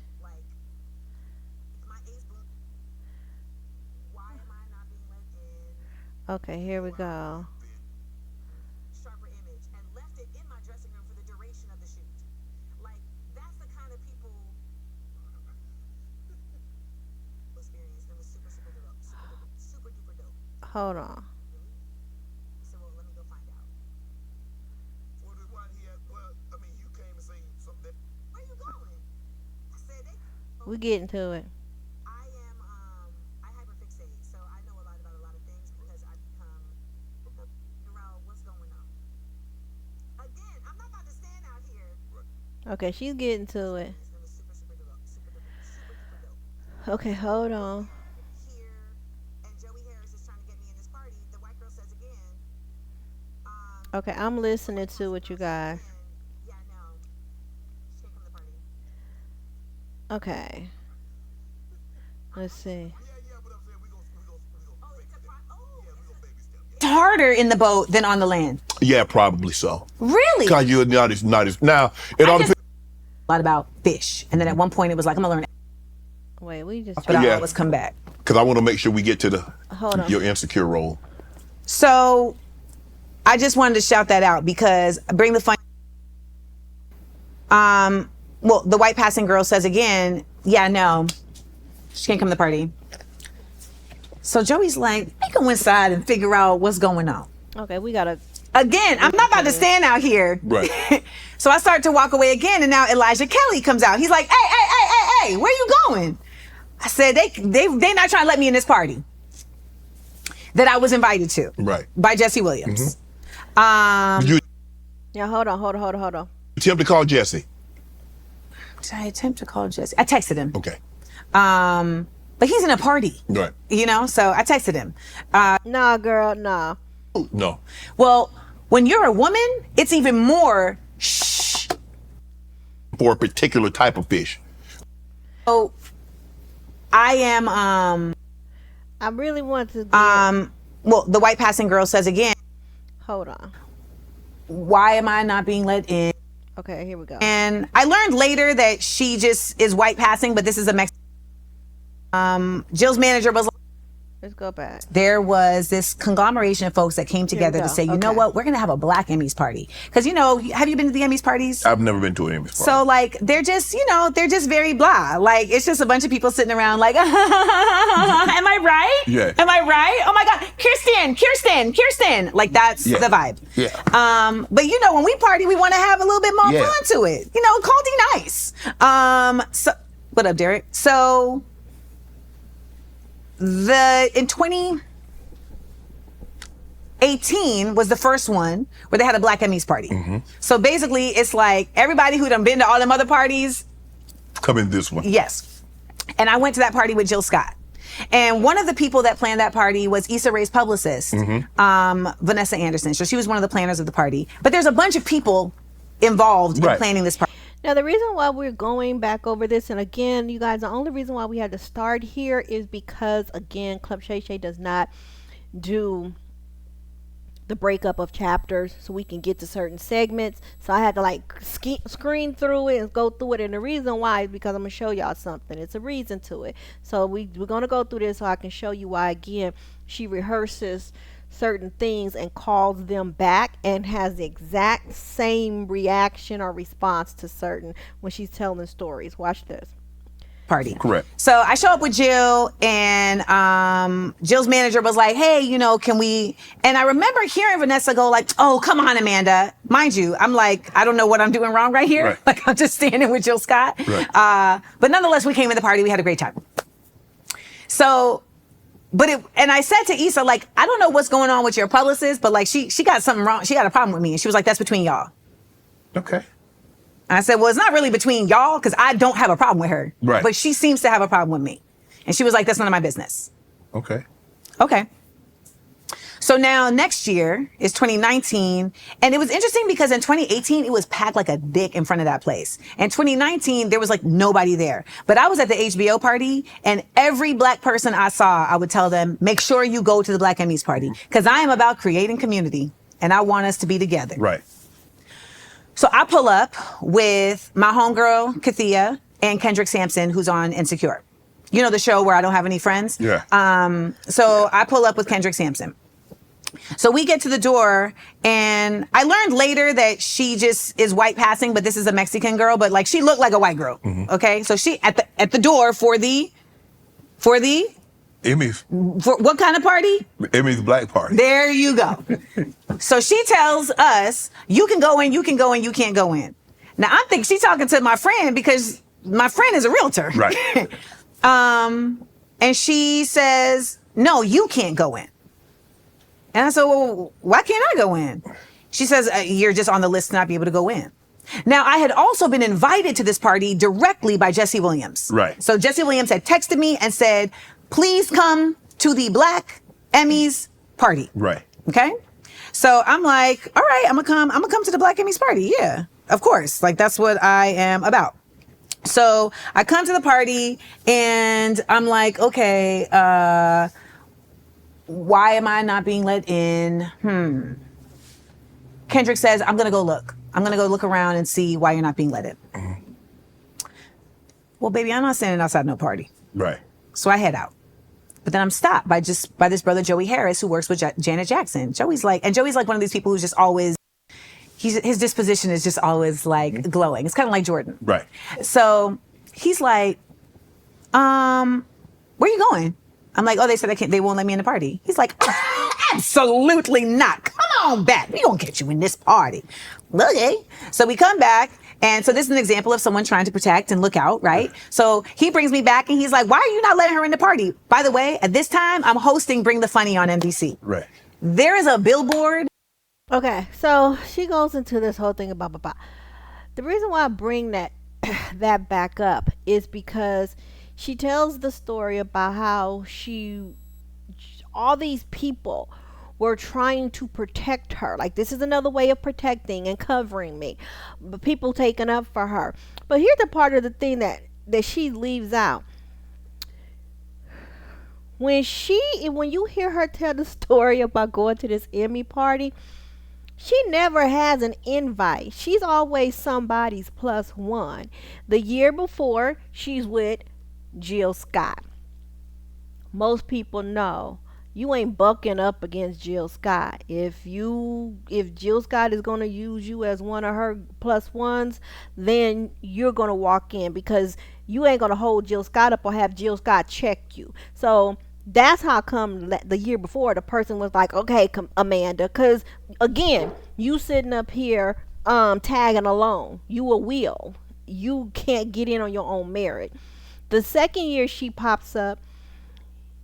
Okay, here we go. Hold on. We getting to it. Okay, she's getting to it. Okay, hold on. Okay, I'm listening to it, you guys. Okay. Let's see. Harder in the boat than on the land. Yeah, probably so. Really? Because you're not as now. It all depends. A lot about fish, and then at one point it was like, I'm gonna learn. Wait, we just. But I Yeah. always come back. Because I want to make sure we get to Hold on. your insecure role. So I just wanted to shout that out because bring the fun. Well, the white passing girl says again, yeah, no, she can't come to the party. So Joey's like, let me go inside and figure out what's going on. Okay, we gotta. Again, I'm not about to stand out here. Right. So I start to walk away again, and now Elijah Kelly comes out. He's like, hey, where you going? I said, they not trying to let me in this party that I was invited to. Right. By Jesse Williams. Did you Yeah, hold on. attempt to call Jesse? Did I attempt to call Jesse? I texted him. Okay. But he's in a party. Right. You know, so I texted him. Nah, girl, nah. No. Well, when you're a woman, it's even more shh. For a particular type of fish. So I am I really want to. well, the white passing girl says again, Hold on. why am I not being let in? Okay, here we go. And I learned later that she just is white passing, but this is a Mexican. Jill's manager was like, Let's go back. there was this conglomeration of folks that came together to go. say, you know Okay. what, we're going to have a Black Emmys party. Because, you know, have you been to the Emmys parties? I've never been to an Emmys party. So, like, they're just, you know, they're just very blah. Like, it's just a bunch of people sitting around like, am I right? Yeah. Am I right? Oh, my God. Kirsten. Like, that's Yeah. the vibe. Yeah. But, you know, when we party, we want to have a little bit more Yeah. fun to it. You know, call D nice. So, what up, Derek? So, in 2018 was the first one where they had a Black Emmys party. So basically, it's like everybody who done been to all them other parties. Come in this one. Yes. And I went to that party with Jill Scott. And one of the people that planned that party was Issa Rae's publicist, Vanessa Anderson. So she was one of the planners of the party. But there's a bunch of people involved in Right. planning this party. Now, the reason why we're going back over this, and again, you guys, the only reason why we had to start here is because, again, Club Shay Shay does not do the breakup of chapters so we can get to certain segments. So I had to like screen through it and go through it. And the reason why is because I'm going to show y'all something. It's a reason to it. So we're going to go through this so I can show you why, again, she rehearses certain things and calls them back and has the exact same reaction or response to certain when she's telling stories. Watch this. Party. Correct. So I show up with Jill, and Jill's manager was like, hey, you know, can we? And I remember hearing Vanessa go like, oh, come on, Amanda. Mind you, I'm like, I don't know what I'm doing wrong right here. Right. Like, I'm just standing with Jill Scott. Right. But nonetheless, we came to the party. We had a great time. So, and I said to Issa, like, I don't know what's going on with your publicist, but like, she got something wrong. She got a problem with me. And she was like, that's between y'all. Okay. And I said, well, it's not really between y'all because I don't have a problem with her. Right. But she seems to have a problem with me. And she was like, that's none of my business. Okay. Okay. So now next year is 2019. And it was interesting because in 2018, it was packed like a dick in front of that place. In 2019, there was like nobody there. But I was at the HBO party, and every Black person I saw, I would tell them, make sure you go to the Black Emmys party because I am about creating community and I want us to be together. Right. So I pull up with my homegirl, Kathia, and Kendrick Sampson, who's on Insecure. You know, the show where I don't have any friends? Yeah. So I pull up with Kendrick Sampson. So we get to the door, and I learned later that she just is white passing, but this is a Mexican girl, but like she looked like a white girl. Okay. So she at the door for Emmys. what kind of party? Emmys Black Party. There you go. So she tells us, you can go in, you can't go in. Now I'm thinking she's talking to my friend because my friend is a realtor. Right. And she says, no, you can't go in. And I said, well, why can't I go in? She says, you're just on the list to not be able to go in. Now, I had also been invited to this party directly by Jesse Williams. Right. So Jesse Williams had texted me and said, please come to the Black Emmys party. Right. Okay. So I'm like, all right, I'm gonna come to the Black Emmys party. Yeah, of course. Like, that's what I am about. So I come to the party and I'm like, okay, why am I not being let in? Kendrick says, I'm going to go look. I'm going to go look around and see why you're not being let in. Well, baby, I'm not standing outside no party. Right. So I head out. But then I'm stopped by this brother, Joey Harris, who works with Janet Jackson. Joey's like one of these people who's just always, his disposition is just always like glowing. It's kind of like Jordan. Right. So he's like, where you going? I'm like, oh, they said they won't let me in the party. He's like, absolutely not. Come on back. We gonna get you in this party. Okay. So we come back. And so this is an example of someone trying to protect and look out, right? So he brings me back and he's like, why are you not letting her in the party? By the way, at this time, I'm hosting Bring the Funny on NBC. Right. There is a billboard. Okay, so she goes into this whole thing about the reason why I bring that back up is because she tells the story about how all these people were trying to protect her. Like, this is another way of protecting and covering me. But people taking up for her. But here's the part of the thing that she leaves out. When you hear her tell the story about going to this Emmy party, she never has an invite. She's always somebody's plus one. The year before, she's with Jill Scott. Most people know you ain't bucking up against Jill Scott. If Jill Scott is going to use you as one of her plus ones, then you're going to walk in, because you ain't going to hold Jill Scott up or have Jill Scott check you. So that's how come the year before the person was like, okay, Amanda, because again, you sitting up here tagging along. You a wheel. You can't get in on your own merit. The second year she pops up,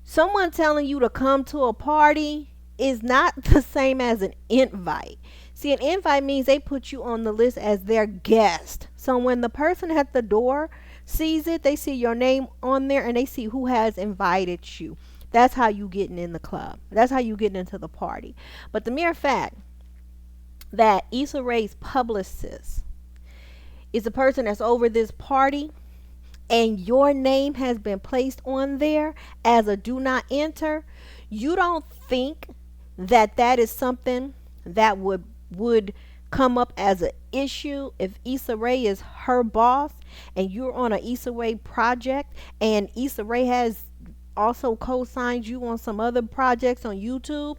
someone telling you to come to a party is not the same as an invite. See, an invite means they put you on the list as their guest. So when the person at the door sees it, they see your name on there and they see who has invited you. That's how you getting in the club. That's how you getting into the party. But the mere fact that Issa Rae's publicist is the person that's over this party, and your name has been placed on there as a do not enter, you don't think that is something that would come up as an issue if Issa Rae is her boss and you're on an Issa Rae project, and Issa Rae has also co-signed you on some other projects on YouTube,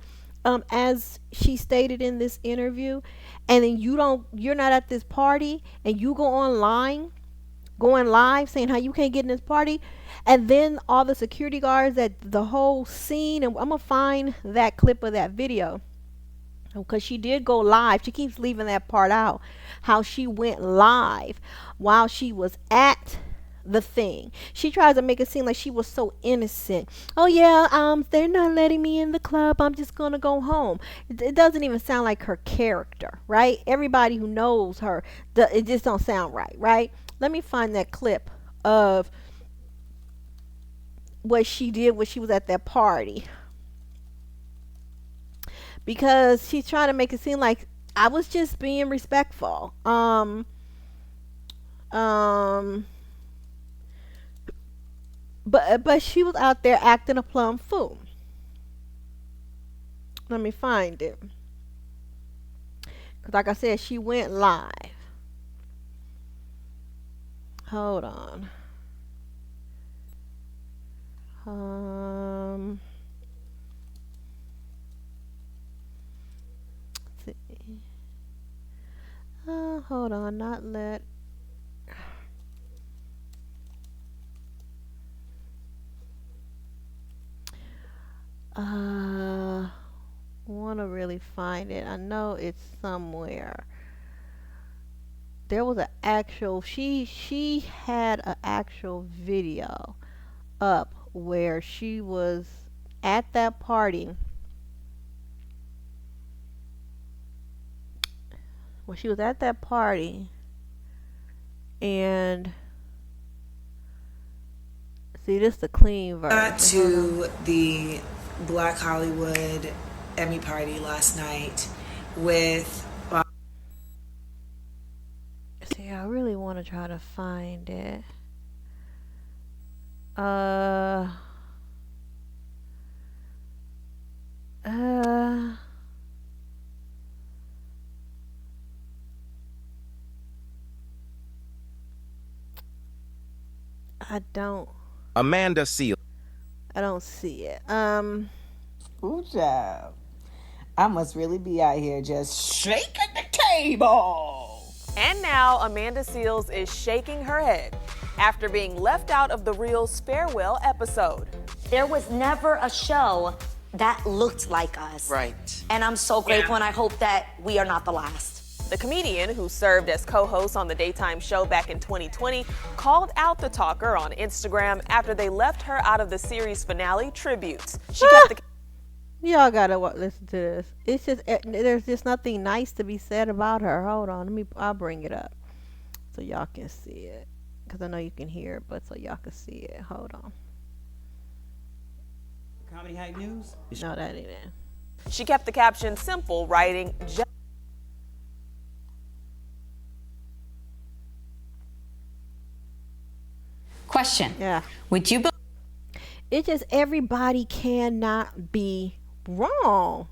as she stated in this interview, and then you're not at this party and you going live saying how you can't get in this party, and then all the security guards at the whole scene, and I'm gonna find that clip of that video because she did go live. She keeps leaving that part out, how she went live while she was at the thing. She tries to make it seem like she was so innocent. Oh yeah, they're not letting me in the club, I'm just gonna go home. It doesn't even sound like her character, right? Everybody who knows her, it just don't sound right? Let me find that clip of what she did when she was at that party, because she's trying to make it seem like I was just being respectful. But she was out there acting a plumb fool. Let me find it, because like I said, she went live. Hold on. Let's see. Hold on. Not let. Want to really find it. I know it's somewhere. There was an actual, she had an actual video up where she was at that party, and see, this is the clean version. To the Black Hollywood Emmy party last night with See, I really want gonna try to find it. Uh, uh, I don't. Amanda Seales. I don't see it. Ooh, child. I must really be out here just shaking the table. And now Amanda Seales is shaking her head after being left out of the Real's farewell episode. There was never a show that looked like us. Right. And I'm so grateful, and I hope that we are not the last. The comedian, who served as co-host on the daytime show back in 2020, called out the talker on Instagram after they left her out of the series finale tributes. She kept the Y'all gotta listen to this. It's just there's just nothing nice to be said about her. Hold on, I'll bring it up so y'all can see it, because I know you can hear it, but so y'all can see it. Hold on. Comedy Hype News. No, that ain't it. She kept the caption simple, writing, Question. Yeah. Would you It's just everybody cannot be wrong.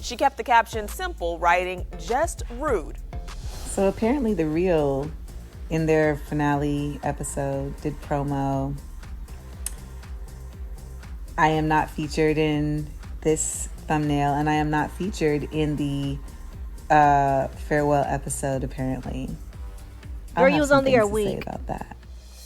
She kept the caption simple, writing, just rude. So apparently The Real, in their finale episode, did promo. I am not featured in this thumbnail, and I am not featured in the farewell episode, apparently. Girl, you was only there a things to say week. about that.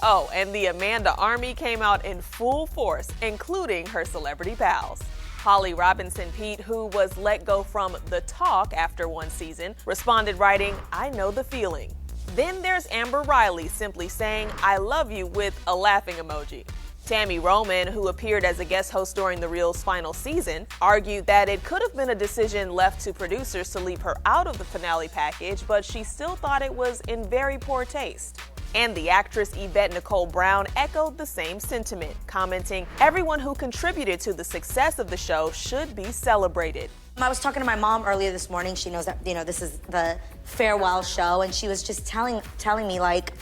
Oh, and the Amanda Army came out in full force, including her celebrity pals. Holly Robinson Pete, who was let go from The Talk after one season, responded writing, I know the feeling. Then there's Amber Riley simply saying, I love you with a laughing emoji. Tammy Roman, who appeared as a guest host during The Real's final season, argued that it could have been a decision left to producers to leave her out of the finale package, but she still thought it was in very poor taste. And the actress Yvette Nicole Brown echoed the same sentiment, commenting, everyone who contributed to the success of the show should be celebrated. I was talking to my mom earlier this morning. She knows that, this is the farewell show, and she was just telling me, like,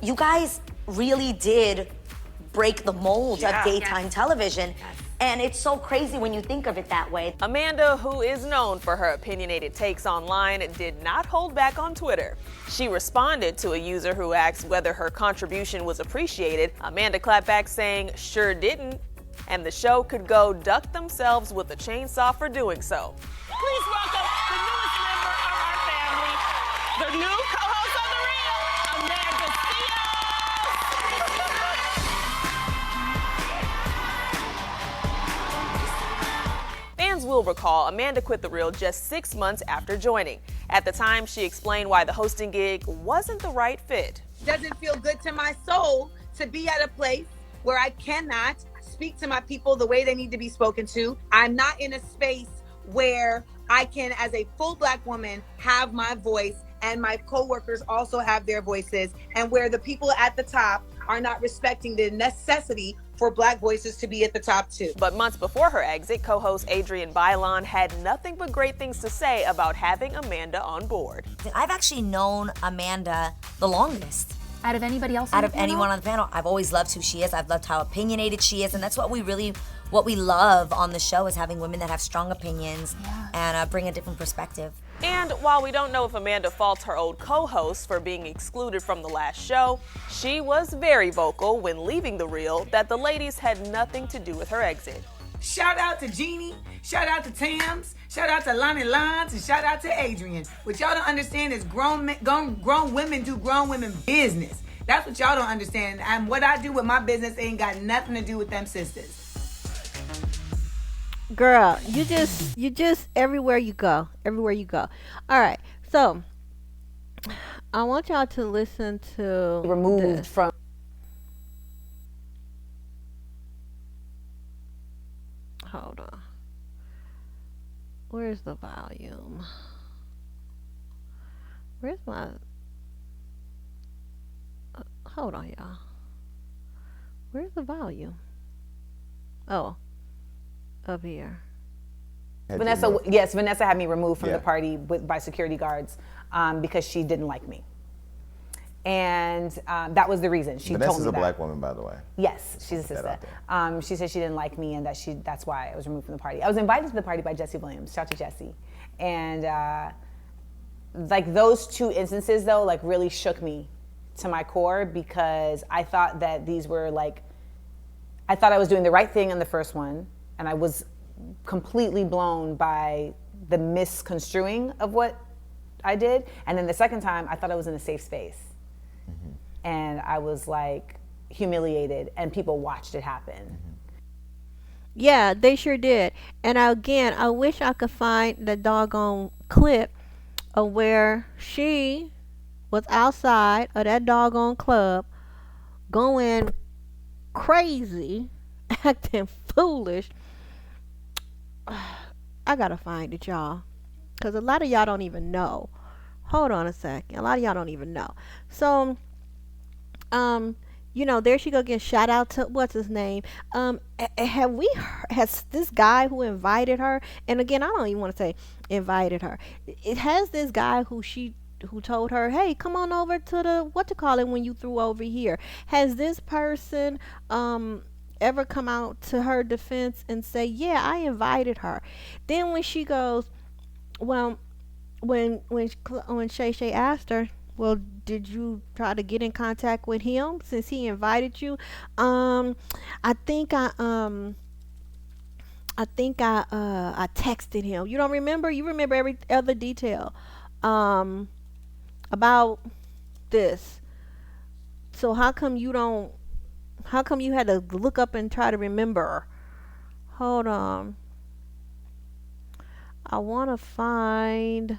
you guys really did break the mold of daytime television. And it's so crazy when you think of it that way. Amanda, who is known for her opinionated takes online, did not hold back on Twitter. She responded to a user who asked whether her contribution was appreciated. Amanda clapped back saying, sure didn't, and the show could go duck themselves with a chainsaw for doing so. Please welcome the newest member of our family, the new co-host of The Real, Amanda Seales. Fans will recall Amanda quit The Real just 6 months after joining. At the time, she explained why the hosting gig wasn't the right fit. Doesn't feel good to my soul to be at a place where I cannot speak to my people the way they need to be spoken to. I'm not in a space where I can, as a full Black woman, have my voice and my coworkers also have their voices, and where the people at the top are not respecting the necessity for Black voices to be at the top too. But months before her exit, co-host Adrienne Bailon had nothing but great things to say about having Amanda on board. I've actually known Amanda the longest. out of anybody else? Out of anyone on the panel, I've always loved who she is. I've loved how opinionated she is, and that's what we love on the show, is having women that have strong opinions and bring a different perspective. And while we don't know if Amanda faults her old co-host for being excluded from the last show, she was very vocal when leaving The Real that the ladies had nothing to do with her exit. Shout out to Jeannie, shout out to Tams, shout out to Lonnie Lons, and shout out to Adrian. What y'all don't understand is grown women do grown women business. That's what y'all don't understand. And what I do with my business ain't got nothing to do with them sisters. Girl, you just everywhere you go. All right, so I want y'all to listen to removed this. from. Hold on. Where's the volume? Where's my? Hold on, y'all. Where's the volume? Oh, up here. Vanessa had me removed from the party by security guards. because she didn't like me. And that was the reason. She told me that. Vanessa's a black woman, by the way. Yes, she's a sister. She said she didn't like me and that's why I was removed from the party. I was invited to the party by Jesse Williams. Shout out to Jesse. And like those two instances though, like really shook me to my core, because I thought that these were like, I thought I was doing the right thing on the first one, and I was completely blown by the misconstruing of what I did. And then the second time, I thought I was in a safe space. And I was like humiliated, and people watched it happen. Yeah, they sure did. And again, I wish I could find the doggone clip of where she was outside of that doggone club going crazy, acting foolish. I gotta find it, y'all, because a lot of y'all don't even know. Hold on a second. A lot of y'all don't even know. So you know, there she go again. Shout out to what's his name. Has this guy who invited her, and again, I don't even want to say invited her. It has this guy who told her, hey, come on over to the when you threw over here. Has this person ever come out to her defense and say, yeah, I invited her? Then when she goes, well, when Shay Shay asked her, well, did you try to get in contact with him since he invited you? I think I texted him. You don't remember? You remember every other detail about this. So how come you had to look up and try to remember? Hold on. I want to find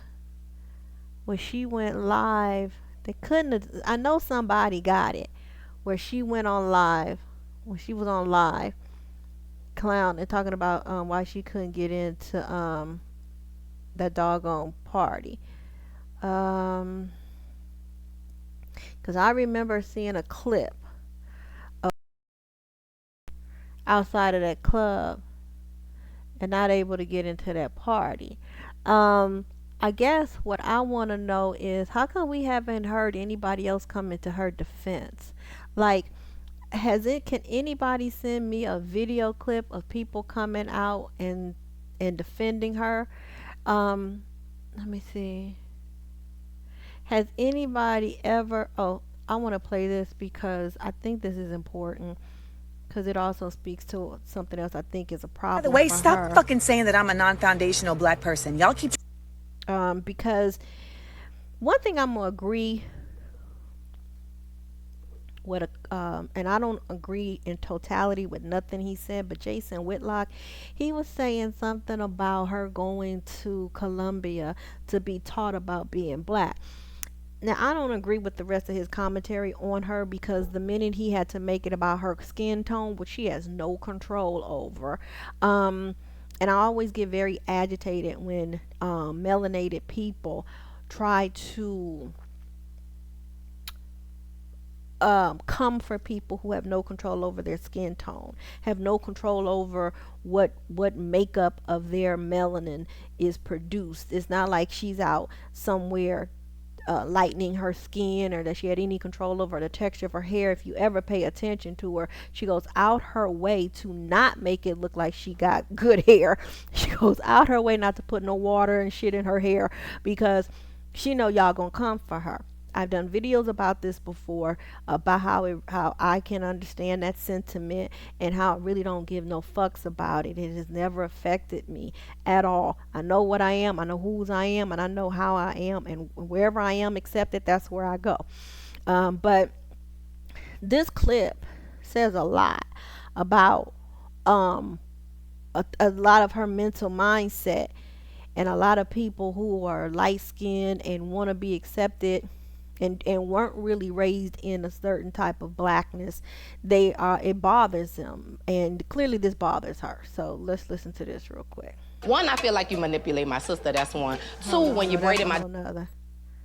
where she went live. They couldn't have, I know somebody got it, where she went on live, when she was on live clown and talking about why she couldn't get into that doggone party. Because I remember seeing a clip of outside of that club and not able to get into that party. I guess what I want to know is, how come we haven't heard anybody else come into her defense? Like, can anybody send me a video clip of people coming out and defending her? Let me see. Has anybody ever, I want to play this because I think this is important, because it also speaks to something else I think is a problem. By the way, for stop her. fucking saying that I'm a non-foundational black person. Y'all keep. Because one thing I'm gonna agree with, and I don't agree in totality with nothing he said, but Jason Whitlock, he was saying something about her going to Columbia to be taught about being black. Now, I don't agree with the rest of his commentary on her, because the minute he had to make it about her skin tone, which she has no control over, and I always get very agitated when melanated people try to come for people who have no control over their skin tone, have no control over what makeup of their melanin is produced. It's not like she's out somewhere lightening her skin, or that she had any control over the texture of her hair. If you ever pay attention to her, she goes out her way to not make it look like she got good hair. She goes out her way not to put no water and shit in her hair, because she know y'all gonna come for her. I've done videos about this before, about how I can understand that sentiment, and how I really don't give no fucks about it. It has never affected me at all. I know what I am, I know whose I am, and I know how I am, and wherever I am accepted, that's where I go. But this clip says a lot about a lot of her mental mindset, and a lot of people who are light-skinned and want to be accepted and weren't really raised in a certain type of blackness. It bothers them, and clearly this bothers her. So let's listen to this real quick. One, I feel like you manipulate my sister. That's one. Two, when you braided my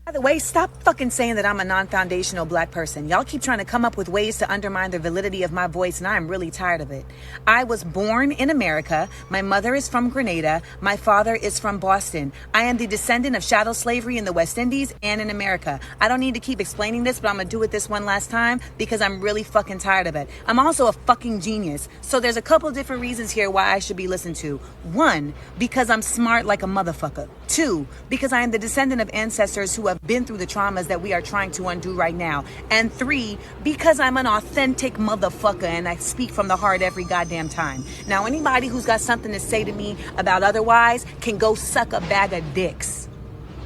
By the way, stop fucking saying that I'm a non-foundational black person. Y'all keep trying to come up with ways to undermine the validity of my voice, and I'm really tired of it. I was born in America. My mother is from Grenada. My father is from Boston. I am the descendant of chattel slavery in the West Indies and in America. I don't need to keep explaining this, but I'm gonna do it this one last time because I'm really fucking tired of it. I'm also a fucking genius. So there's a couple different reasons here why I should be listened to. One, because I'm smart like a motherfucker. Two, because I am the descendant of ancestors who have been through the traumas that we are trying to undo right now. And three, because I'm an authentic motherfucker and I speak from the heart every goddamn time. Now, anybody who's got something to say to me about otherwise can go suck a bag of dicks.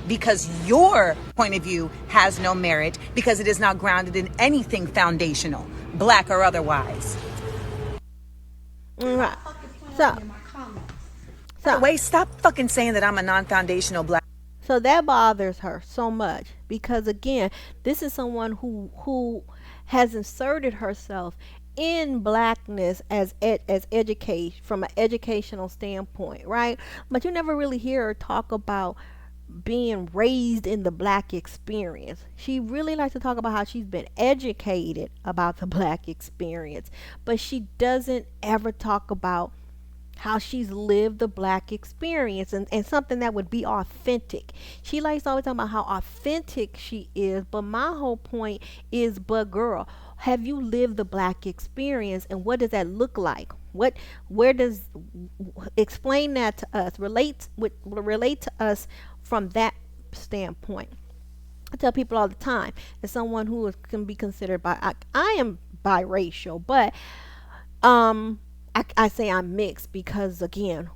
Because your point of view has no merit because it is not grounded in anything foundational, black or otherwise. Right. By the way, stop fucking saying that I'm a non-foundational black. So that bothers her so much because again, this is someone who has inserted herself in blackness as education from an educational standpoint, right? But you never really hear her talk about being raised in the black experience. She really likes to talk about how she's been educated about the black experience, but she doesn't ever talk about how she's lived the black experience and something that would be authentic. She likes always talking about how authentic she is, but my whole point is, but girl, have you lived the black experience and what does that look like? Explain that to us, relate to us from that standpoint. I tell people all the time, as someone who can be considered I am biracial, but I say I'm mixed because again,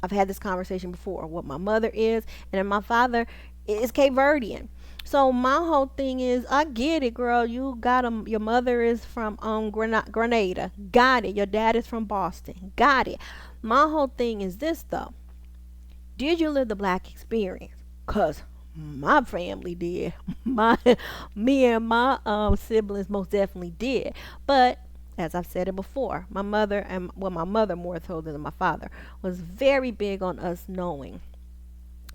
I've had this conversation before. What my mother is, and then my father is Cape Verdean. So my whole thing is, I get it, girl. You got your mother is from Grenada. Got it. Your dad is from Boston. Got it. My whole thing is this though. Did you live the black experience? Cause my family did. Me and my siblings most definitely did. But as I've said it before, my mother more so than my father was very big on us knowing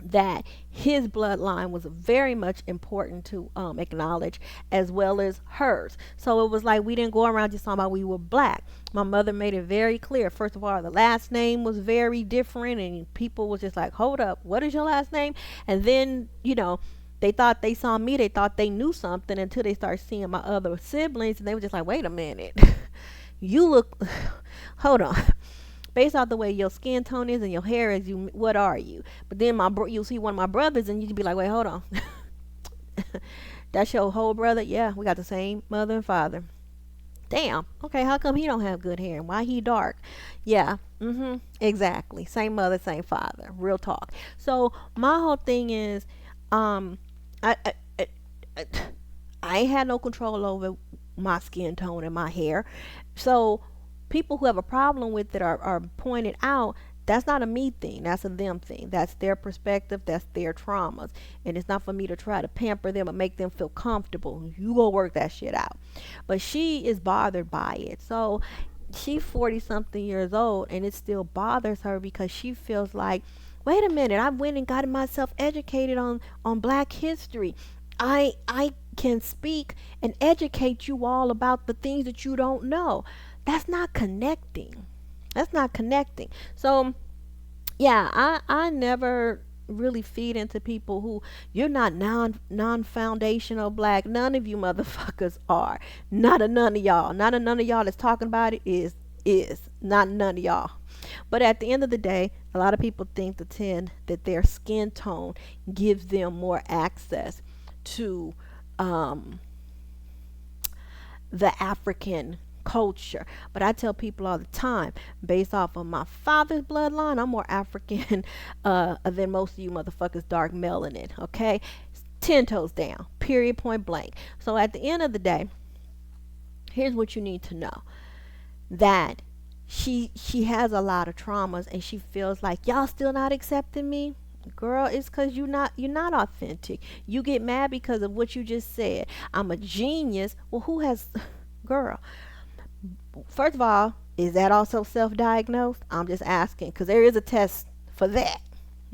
that his bloodline was very much important to acknowledge as well as hers. So it was like we didn't go around just talking about we were black. My mother made it very clear. First of all, the last name was very different and people was just like, hold up, what is your last name? And then, they thought they saw me, they thought they knew something until they started seeing my other siblings and they were just like, wait a minute. You look, hold on. Based off the way your skin tone is and your hair is, what are you? But then you'll see one of my brothers and you'd be like, wait, hold on. That's your whole brother? Yeah, we got the same mother and father. Damn. Okay, how come he don't have good hair? Why he dark? Yeah, exactly. Same mother, same father. Real talk. So my whole thing is, I ain't had no control over my skin tone and my hair. So people who have a problem with it are pointed out. That's not a me thing. That's a them thing. That's their perspective. That's their traumas. And it's not for me to try to pamper them and make them feel comfortable. You go work that shit out. But she is bothered by it. So she's 40 something years old and it still bothers her because she feels like, wait a minute, I went and got myself educated on black history. I can speak and educate you all about the things that you don't know. That's not connecting. So yeah, I never really feed into people who you're not non-foundational black. None of you motherfuckers are. Not a none of y'all that's talking about it is not none of y'all. But at the end of the day, a lot of people tend that their skin tone gives them more access to the African culture. But I tell people all the time, based off of my father's bloodline, I'm more African than most of you motherfuckers dark melanin. Okay, 10 toes down, period, point blank. So at the end of the day, here's what you need to know: that she has a lot of traumas and she feels like y'all still not accepting me. Girl, it's because you're not authentic. You get mad because of what you just said. I'm a genius. Well, who has girl, first of all, is that also self-diagnosed? I'm just asking because there is a test for that.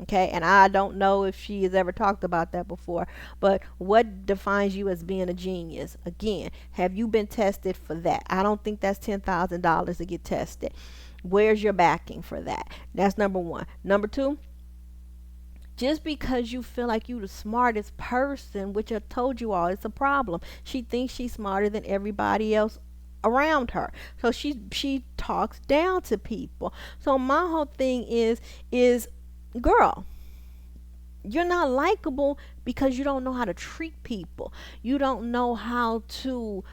Okay, and I don't know if she has ever talked about that before, but what defines you as being a genius? Again, have you been tested for that? I don't think that's $10,000 to get tested. Where's your backing for that? That's number one. Number two, just because you feel like you the smartest person, which I told you all, it's a problem. She thinks she's smarter than everybody else around her. So she talks down to people. So my whole thing is girl, you're not likable because you don't know how to treat people. You don't know how to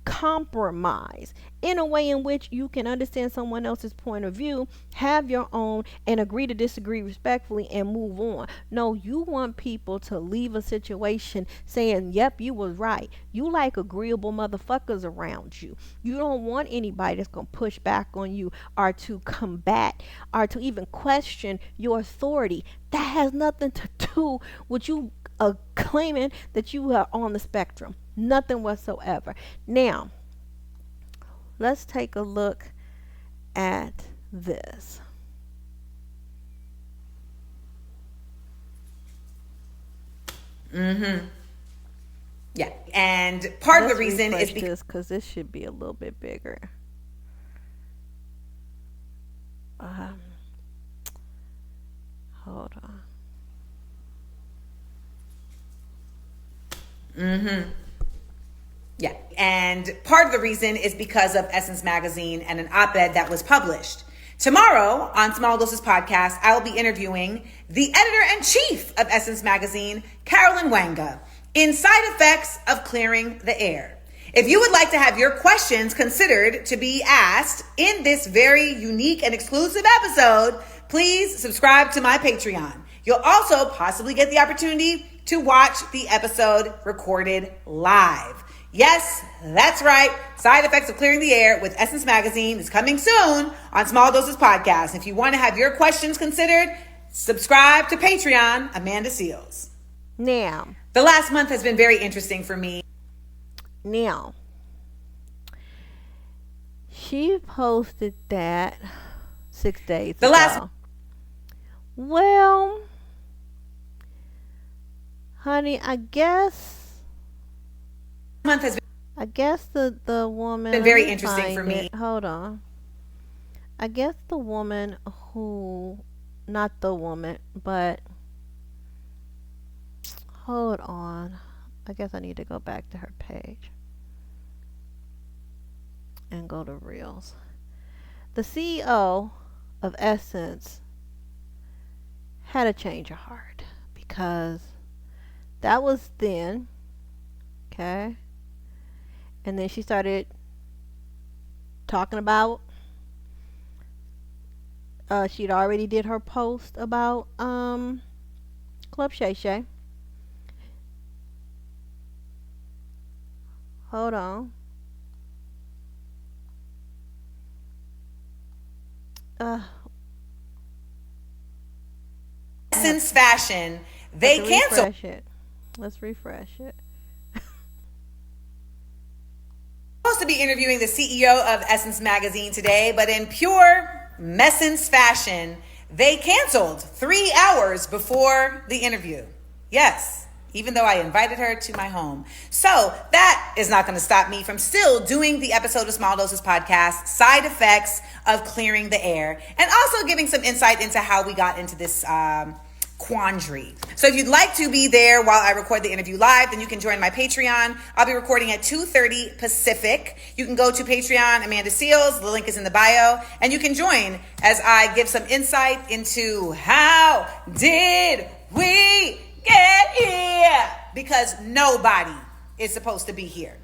compromise in a way in which you can understand someone else's point of view, have your own, and agree to disagree respectfully and move on. No, you want people to leave a situation saying, yep, you was right. You like agreeable motherfuckers around you. You don't want anybody that's going to push back on you or to combat or to even question your authority. That has nothing to do with you claiming that you are on the spectrum. Nothing whatsoever. Now, let's take a look at this. Yeah. And part of the reason is because this should be a little bit bigger. Hold on. Yeah. And part of the reason is because of Essence Magazine and an op-ed that was published. Tomorrow on Small Doses Podcast, I will be interviewing the editor-in-chief of Essence Magazine, Caroline Wagna, in Side Effects of Clearing the Air. If you would like to have your questions considered to be asked in this very unique and exclusive episode, please subscribe to my Patreon. You'll also possibly get the opportunity to watch the episode recorded live. Yes, that's right. Side Effects of Clearing the Air with Essence Magazine is coming soon on Small Doses Podcast. If you want to have your questions considered, subscribe to Patreon, Amanda Seals. Now, the last month has been very interesting for me. Now, she posted that 6 days ago. Well, honey, I guess month has been, the woman been very interesting for me. Hold on. I guess the woman who, not the woman, but hold on. I guess I need to go back to her page and go to Reels. The CEO of Essence had a change of heart because that was then, okay? And then she started talking about she'd already did her post about Club Shay Shay. Hold on. Essence Fashion, they canceled. Let's refresh it. Supposed to be interviewing the CEO of Essence Magazine today, but in pure Messence fashion, they canceled 3 hours before the interview. Yes, even though I invited her to my home. So that is not going to stop me from still doing the episode of Small Doses Podcast, Side Effects of Clearing the Air, and also giving some insight into how we got into this quandary. So if you'd like to be there while I record the interview live, then you can join my Patreon. I'll be recording at 2:30 Pacific. You can go to Patreon, Amanda Seals. The link is in the bio. And you can join as I give some insight into how did we get here? Because nobody is supposed to be here.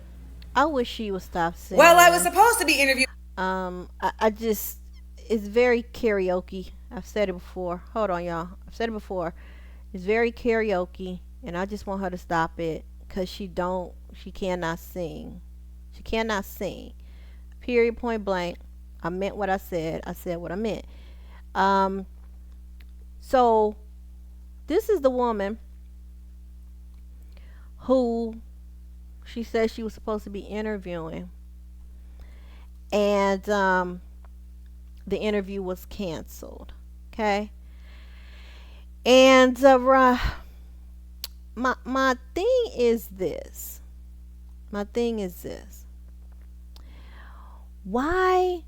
I wish she would stop saying. Well, I was supposed to be interviewed. I just, it's very karaoke. I've said it before. Hold on, y'all. I've said it before. It's very karaoke, and I just want her to stop it because she cannot sing. She cannot sing. Period, point blank. I meant what I said. I said what I meant. So this is the woman who she said she was supposed to be interviewing, and the interview was canceled. Okay. And my thing is this. My thing is this. Why?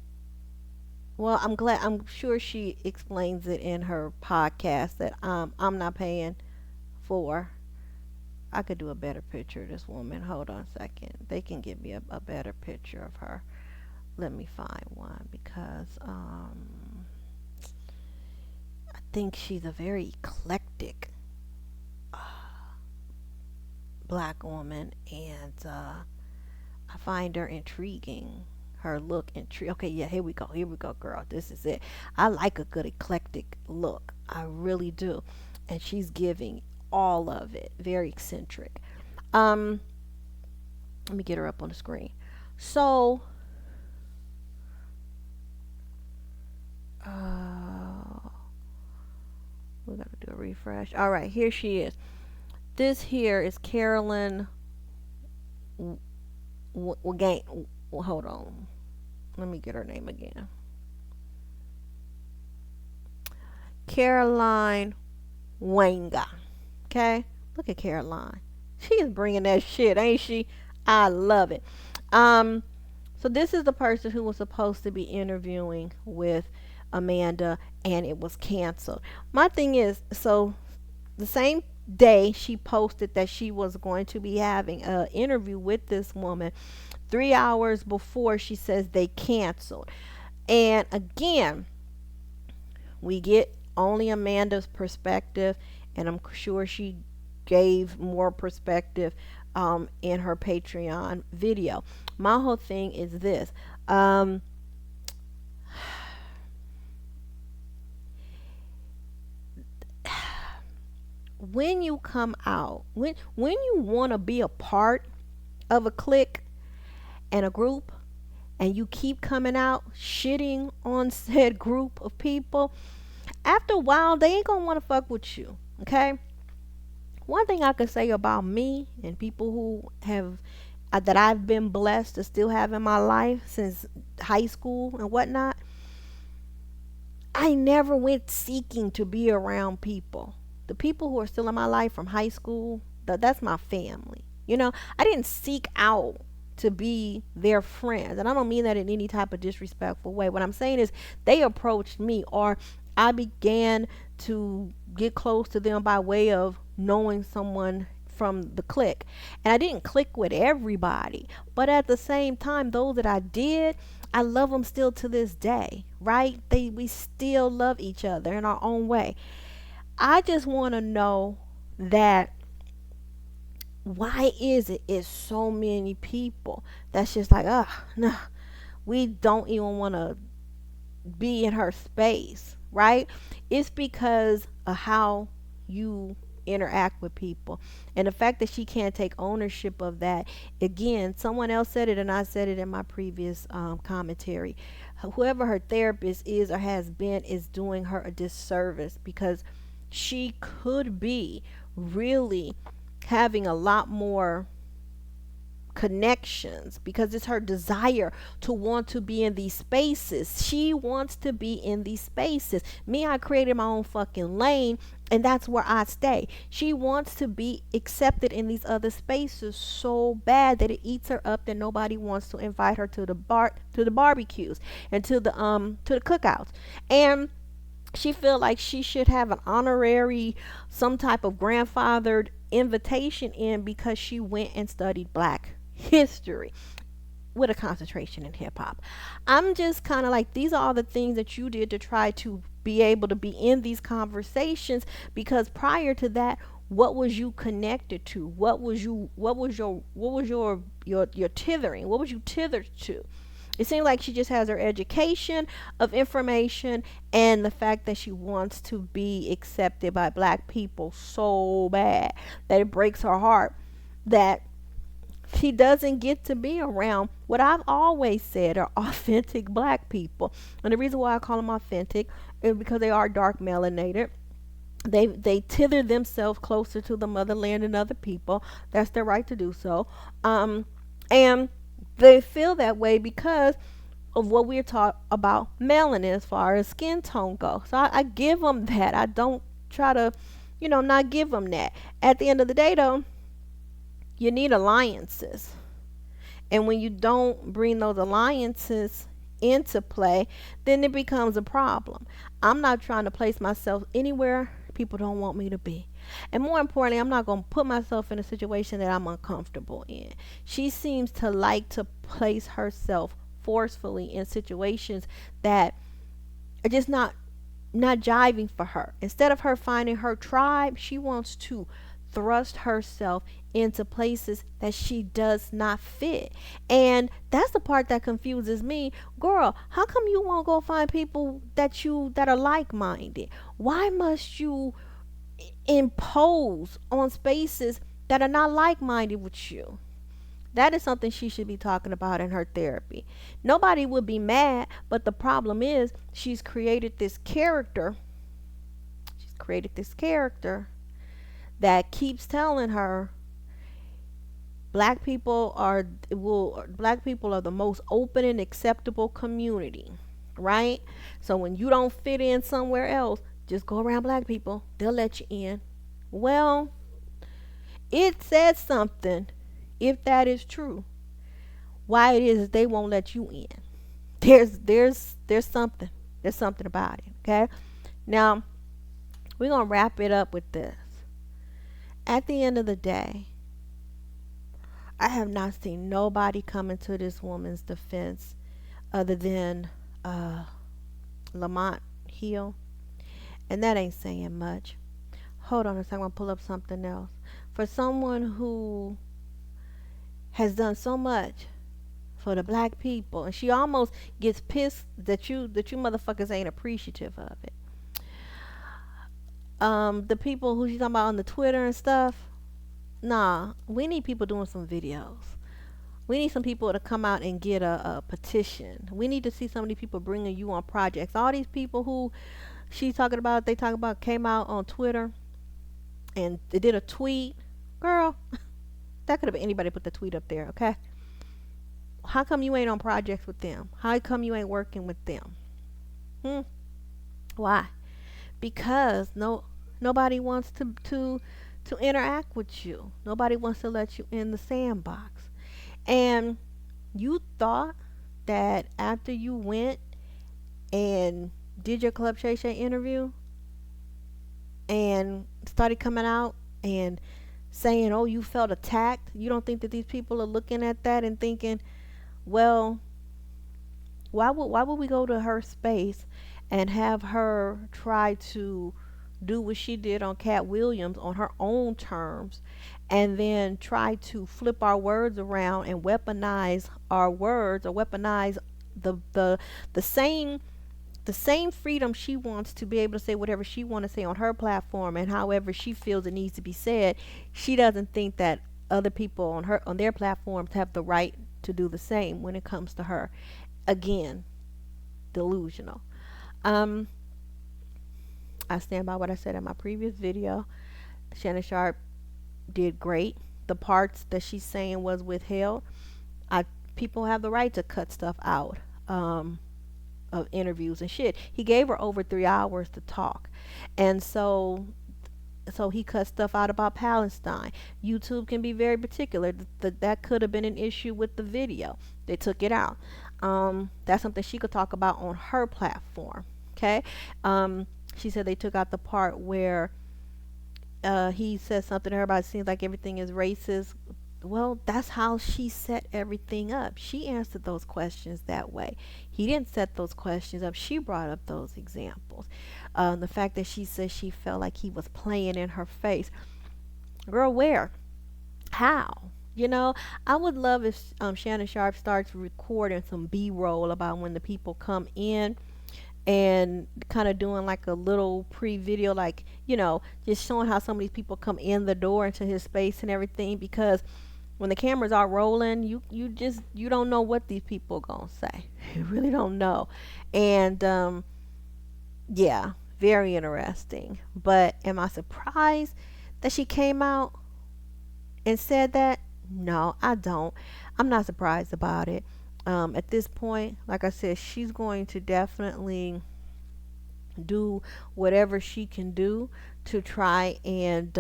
Well, I'm sure she explains it in her podcast that I'm not paying for. I could do a better picture of this woman. Hold on a second. They can give me a better picture of her. Let me find one because I think she's a very eclectic black woman, and I find her intriguing. Her look intriguing. Okay, yeah, here we go. Here we go, girl. This is it. I like a good eclectic look. I really do. And she's giving all of it. Very eccentric. Let me get her up on the screen. So, we gotta do a refresh. All right, here she is. This here is Caroline Wagna. Hold on. Let me get her name again. Caroline Wanga. Okay? Look at Caroline. She is bringing that shit, ain't she? I love it. So this is the person who was supposed to be interviewing with Amanda, and it was canceled. My thing is, so the same day she posted that she was going to be having an interview with this woman, 3 hours before she says they canceled. And again, we get only Amanda's perspective, and I'm sure she gave more perspective in her Patreon video. My whole thing is this. When you come out, when you want to be a part of a clique and a group, and you keep coming out shitting on said group of people, after a while they ain't gonna want to fuck with you. Okay? One thing I could say about me and people who have that I've been blessed to still have in my life since high school and whatnot, I never went seeking to be around people. The people who are still in my life from high school, that's my family. You know, I didn't seek out to be their friends. And I don't mean that in any type of disrespectful way. What I'm saying is they approached me, or I began to get close to them by way of knowing someone from the clique. And I didn't click with everybody, but at the same time, those that I did, I love them still to this day, right? We still love each other in our own way. I just want to know that why is it so many people that's just like, no, we don't even want to be in her space, right? It's because of how you interact with people, and the fact that she can't take ownership of that. Again, someone else said it, and I said it in my previous commentary. Whoever her therapist is or has been is doing her a disservice, because she could be really having a lot more connections, because it's her desire to want to be in these spaces. She wants to be in these spaces. Me, I created my own fucking lane, and that's where I stay. She wants to be accepted in these other spaces so bad that it eats her up that nobody wants to invite her to the barbecues and to the cookouts. And she feel like she should have an honorary, some type of grandfathered invitation in, because she went and studied black history with a concentration in hip hop. I'm just kind of like, these are all the things that you did to try to be able to be in these conversations, because prior to that, what was you connected to? What was your tithering? What was you tethered to? It seems like she just has her education of information and the fact that she wants to be accepted by black people so bad that it breaks her heart that she doesn't get to be around what I've always said are authentic black people. And the reason why I call them authentic is because they are dark melanated. They tether themselves closer to the motherland than other people. That's their right to do so. And they feel that way because of what we're taught about melanin as far as skin tone goes. So I give them that. I don't try to, not give them that. At the end of the day, though, you need alliances. And when you don't bring those alliances into play, then it becomes a problem. I'm not trying to place myself anywhere people don't want me to be. And more importantly, I'm not going to put myself in a situation that I'm uncomfortable in. She seems to like to place herself forcefully in situations that are just not jiving for her. Instead of her finding her tribe, she wants to thrust herself into places that she does not fit. And that's the part that confuses me. Girl, how come you won't go find people that are like-minded? Why must you impose on spaces that are not like-minded with you? That is something she should be talking about in her therapy. Nobody would be mad, but the problem is she's created this character. She's created this character that keeps telling her black people are the most open and acceptable community, right? So when you don't fit in somewhere else, just go around black people. They'll let you in. Well, it says something, if that is true, why it is they won't let you in. There's something. There's something about it, okay? Now, we're going to wrap it up with this. At the end of the day, I have not seen nobody coming to this woman's defense other than Lamont Hill. And that ain't saying much. Hold on a second, I'm going to pull up something else. For someone who has done so much for the black people, and she almost gets pissed that you motherfuckers ain't appreciative of it. The people who she's talking about on the Twitter and stuff, nah, we need people doing some videos. We need some people to come out and get a petition. We need to see some of these people bringing you on projects. All these people who she's talking about, came out on Twitter and they did a tweet. Girl, that could have been anybody put the tweet up there, okay? How come you ain't on projects with them? How come you ain't working with them? Why? Because nobody wants to interact with you. Nobody wants to let you in the sandbox. And you thought that after you went and did your Club Shay Shay interview and started coming out and saying, oh, you felt attacked, you don't think that these people are looking at that and thinking, well, why would we go to her space and have her try to do what she did on Cat Williams on her own terms, and then try to flip our words around and weaponize our words, or weaponize the same freedom she wants to be able to say whatever she wants to say on her platform and however she feels it needs to be said. She doesn't think that other people on their platforms have the right to do the same when it comes to her. Again, delusional. I stand by what I said in my previous video. Shannon Sharpe did great. The parts that she's saying was withheld. People have the right to cut stuff out of interviews and shit. He gave her over 3 hours to talk, and so he cut stuff out about Palestine. YouTube can be very particular. That could have been an issue with the video. They took it out. That's something she could talk about on her platform. Okay. She said they took out the part where he said something to her about it seems like everything is racist. Well, that's how she set everything up. She answered those questions that way. He didn't set those questions up. She brought up those examples. The fact that she said she felt like he was playing in her face. Girl, where? How? I would love if Shannon Sharpe starts recording some B-roll about when the people come in, and kind of doing like a little pre-video, like, just showing how some of these people come in the door into his space and everything, because when the cameras are rolling, you don't know what these people gonna say. You really don't know. And yeah, very interesting. But am I surprised that she came out and said that? No, I don't. I'm not surprised about it. At this point, like I said, she's going to definitely do whatever she can do to try and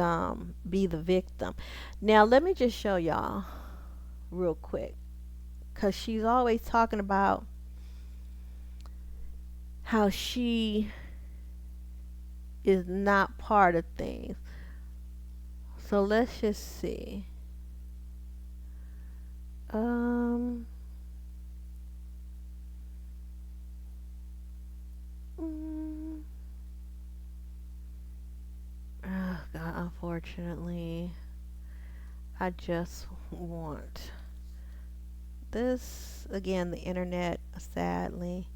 be the victim. Now, let me just show y'all real quick, because she's always talking about how she is not part of things. So let's just see. Mm, oh God, unfortunately, I just want this again. The internet, sadly.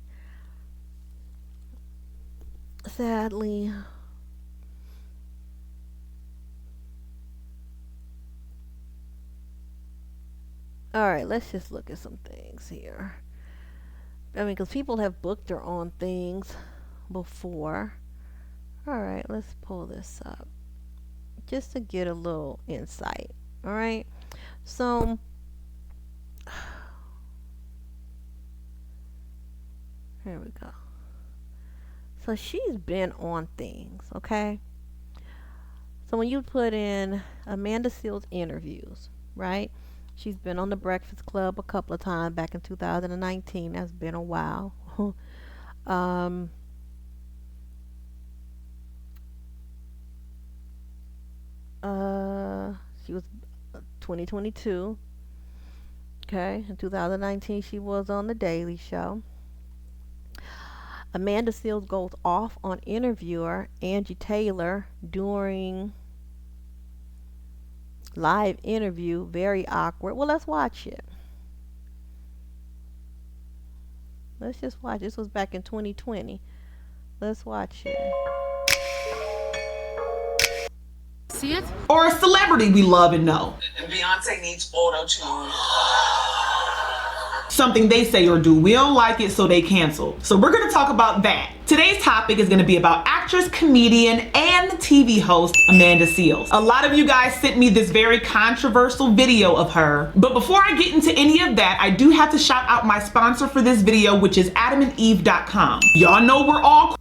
All right, let's just look at some things here. I mean, because people have booked her on things before. All right, let's pull this up just to get a little insight. All right, so here we go. So she's been on things, okay? So when you put in Amanda Seales interviews, right? She's been on the Breakfast Club a couple of times back in 2019. That's been a while. She was 2022. Okay, in 2019 she was on the Daily Show. Amanda Seales goes off on interviewer Angie Taylor during live interview. Very awkward. Well, let's watch it. Let's just watch. This was back in 2020. Let's watch it. See it? Or a celebrity we love and know. Beyonce needs auto tune. Something they say or do. We don't like it, so they cancel. So we're gonna talk about that. Today's topic is gonna be about actress, comedian, and TV host Amanda Seales. A lot of you guys sent me this very controversial video of her. But before I get into any of that, I do have to shout out my sponsor for this video, which is adamandeve.com. Y'all know we're all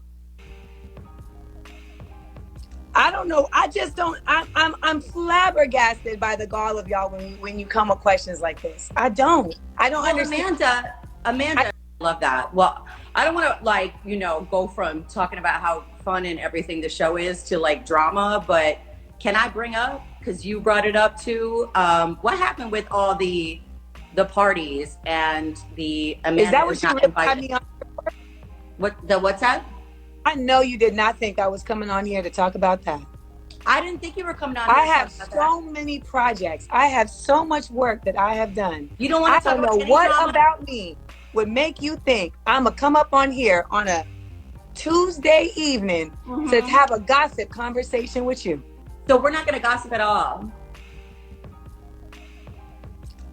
I don't know. I just don't. I'm flabbergasted by the gall of y'all when you come with questions like this. I don't understand. Amanda, I love that. Well, I don't want to go from talking about how fun and everything the show is to drama, but can I bring up, because you brought it up too, what happened with all the parties and the Amanda is that what you really had me on? What's that? I know you did not think I was coming on here to talk about that. I didn't think you were coming on. I have so many projects. I have so much work that I have done. You don't want to talk about I don't know what about me would make you think I'm gonna come up on here on a Tuesday evening to have a gossip conversation with you. So we're not gonna gossip at all.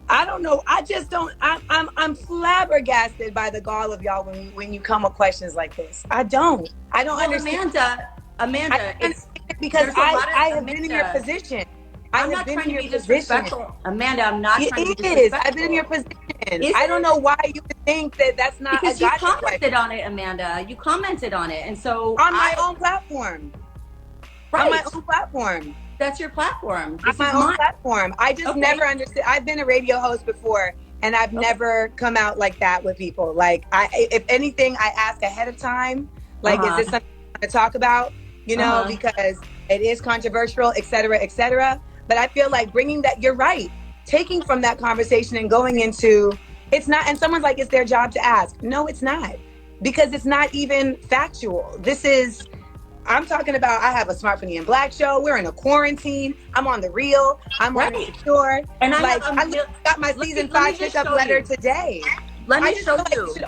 I don't know. I just don't. I'm flabbergasted by the gall of y'all when you come with questions like this. I don't understand. Amanda, it's because I have been in your position. I'm not trying to be disrespectful. Amanda, I'm not trying to be disrespectful. It is. I've been in your position. I don't know why you would think that's not because you commented on it, Amanda. You commented on it, and so on my own platform. Right. On my own platform. That's your platform. On my own platform. I just never understood. I've been a radio host before, and I've never come out like that with people. If anything, I ask ahead of time. Is this something I want to talk about? Because it is controversial, et cetera, et cetera. But I feel like bringing that, you're right. Taking from that conversation and going into, it's not, and someone's like, it's their job to ask. No, it's not. Because it's not even factual. I'm talking about, I have a Smart Funny and Black show. We're in a quarantine. I'm on The Real. I'm on Insecure. And I got my season 5 pickup letter today. Let me show you. It should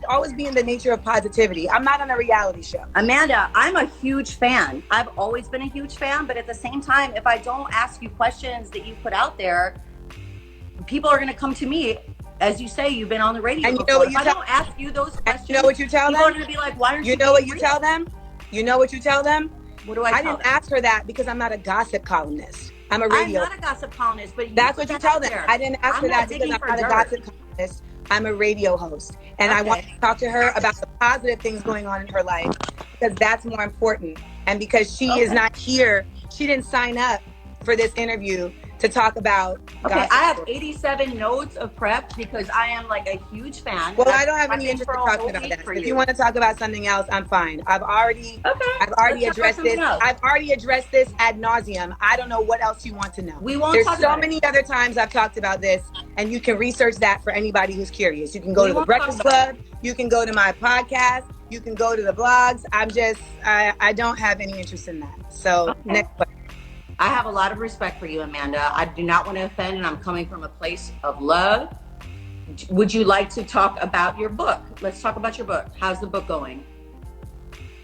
always be in the nature of positivity. I'm not on a reality show. Amanda, I'm a huge fan. I've always been a huge fan, but at the same time, if I don't ask you questions that you put out there, people are going to come to me. As you say, you've been on the radio and before. If I don't ask you those questions, you know what you tell them? People are going to be like, why aren't you? You know what you tell them? You know what you tell them? What do I tell them? I didn't ask her that because I'm not a gossip columnist. I'm a radio. I'm not a gossip columnist, but that's what you tell them. I didn't ask her that because I'm not a gossip columnist. I'm a radio host, and I want to talk to her about the positive things going on in her life. because that's more important. And because she is not here, she didn't sign up for this interview to talk about Okay, gossip. I have 87 notes of prep because I am like a huge fan. Well, I don't have I've any been interest for in a talking whole about week that. for If you want to talk about something else, I'm fine. I've already let's talk about addressed this. something else. I've already addressed this ad nauseum. I don't know what else you want to know. We won't There's talk so about it. many other times I've talked about this, and you can research that for anybody who's curious. You can go We to the won't talk Breakfast about Club. You can go to my podcast. You can go to the blogs. I don't have any interest in that. So next question. I have a lot of respect for you, Amanda. I do not want to offend, and I'm coming from a place of love. Would you like to talk about your book? Let's talk about your book. How's the book going?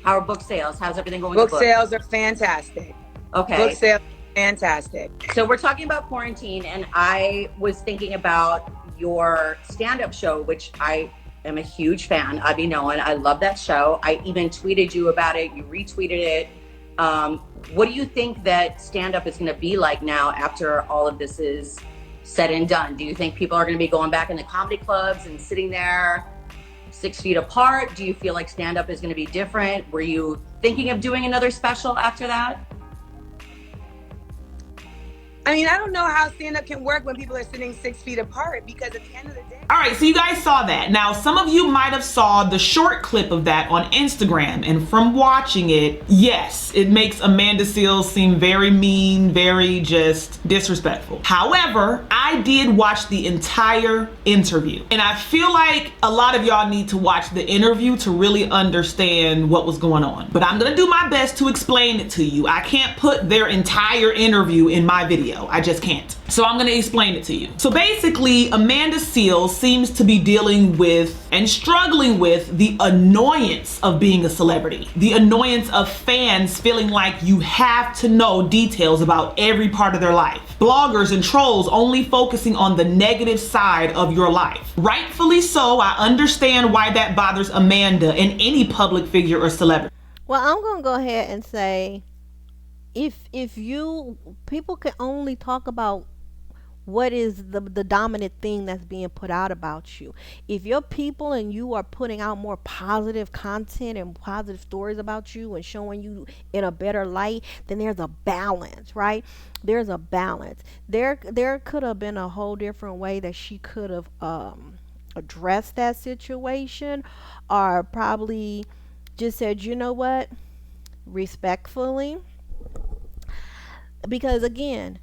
How are book sales? How's everything going? Book sales are fantastic. Okay. Book sales are fantastic. So we're talking about quarantine, and I was thinking about your stand-up show, which I am a huge fan. I'll be known. I love that show. I even tweeted you about it. You retweeted it. What do you think that stand-up is going to be like now after all of this is said and done? Do you think people are going to be going back in the comedy clubs and sitting there 6 feet apart? Do you feel like stand-up is going to be different? Were you thinking of doing another special after that? I mean, I don't know how stand-up can work when people are sitting 6 feet apart, because at the end of the day. All right, so you guys saw that. Now, some of you might have saw the short clip of that on Instagram, and from watching it, yes, it makes Amanda Seales seem very mean, very just disrespectful. However, I did watch the entire interview, and I feel like a lot of y'all need to watch the interview to really understand what was going on. But I'm gonna do my best to explain it to you. I can't put their entire interview in my video. I just can't. So I'm gonna explain it to you. So basically, Amanda Seales seems to be dealing with and struggling with the annoyance of being a celebrity. The annoyance of fans feeling like you have to know details about every part of their life. Bloggers and trolls only focusing on the negative side of your life. Rightfully so, I understand why that bothers Amanda and any public figure or celebrity. Well, I'm gonna go ahead and say, if people can only talk about what is the dominant thing that's being put out about you. If your people and you are putting out more positive content and positive stories about you and showing you in a better light, then there's a balance, right? There's a balance. There could have been a whole different way that she could have addressed that situation, or probably just said, you know what, respectfully, because again,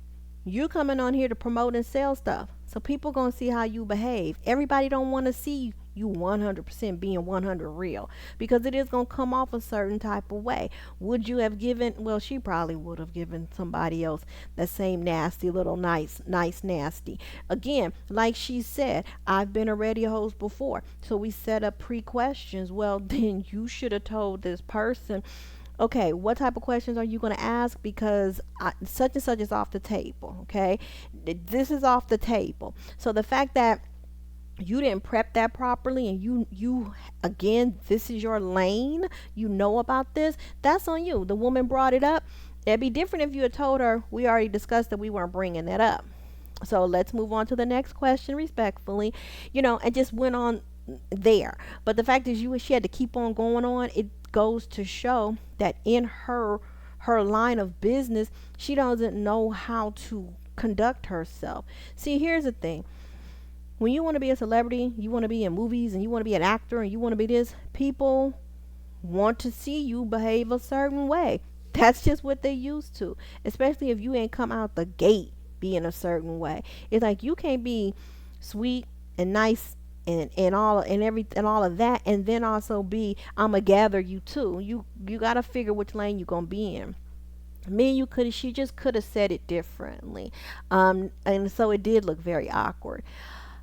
you're coming on here to promote and sell stuff, so people gonna see how you behave. Everybody don't want to see you 100% being 100 real, because it is gonna come off a certain type of way. Would you have given, well, she probably would have given somebody else that same nasty little nice nasty. Again, like she said, I've been a radio host before, so we set up pre-questions. Well, then you should have told this person, okay, what type of questions are you going to ask? Because such and such is off the table, okay? This is off the table. So the fact that you didn't prep that properly, and you again, this is your lane, you know about this, that's on you. The woman brought it up. It'd be different if you had told her, we already discussed that we weren't bringing that up. So let's move on to the next question respectfully, and just went on there. But the fact is, she had to keep on going on. It goes to show that in her line of business, she doesn't know how to conduct herself. See, here's the thing. When you want to be a celebrity, you want to be in movies, and you want to be an actor, and you want to be this, people want to see you behave a certain way. That's just what they used to, especially if you ain't come out the gate being a certain way. It's like you can't be sweet and nice and all of that, and then also be, I'ma gather you too. You gotta figure which lane you gonna be in. She just could have said it differently, and so it did look very awkward.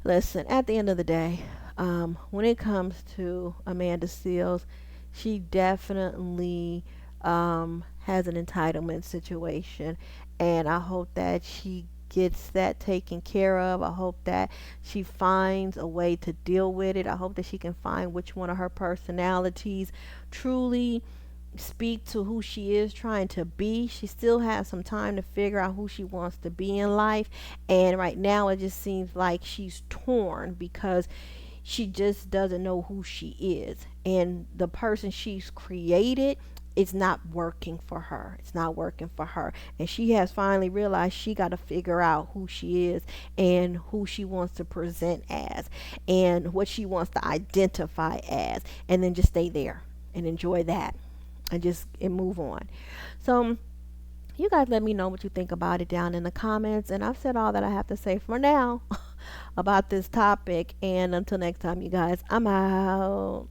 Listen, at the end of the day, when it comes to Amanda Seales, she definitely has an entitlement situation, and I hope that she gets that taken care of. I hope that she finds a way to deal with it. I hope that she can find which one of her personalities truly speak to who she is trying to be. She still has some time to figure out who she wants to be in life, and right now it just seems like she's torn, because she just doesn't know who she is, and the person she's created, it's not working for her. It's not working for her. And she has finally realized she got to figure out who she is and who she wants to present as and what she wants to identify as, and then just stay there and enjoy that and move on. So you guys let me know what you think about it down in the comments, and I've said all that I have to say for now about this topic, and until next time, you guys, I'm out.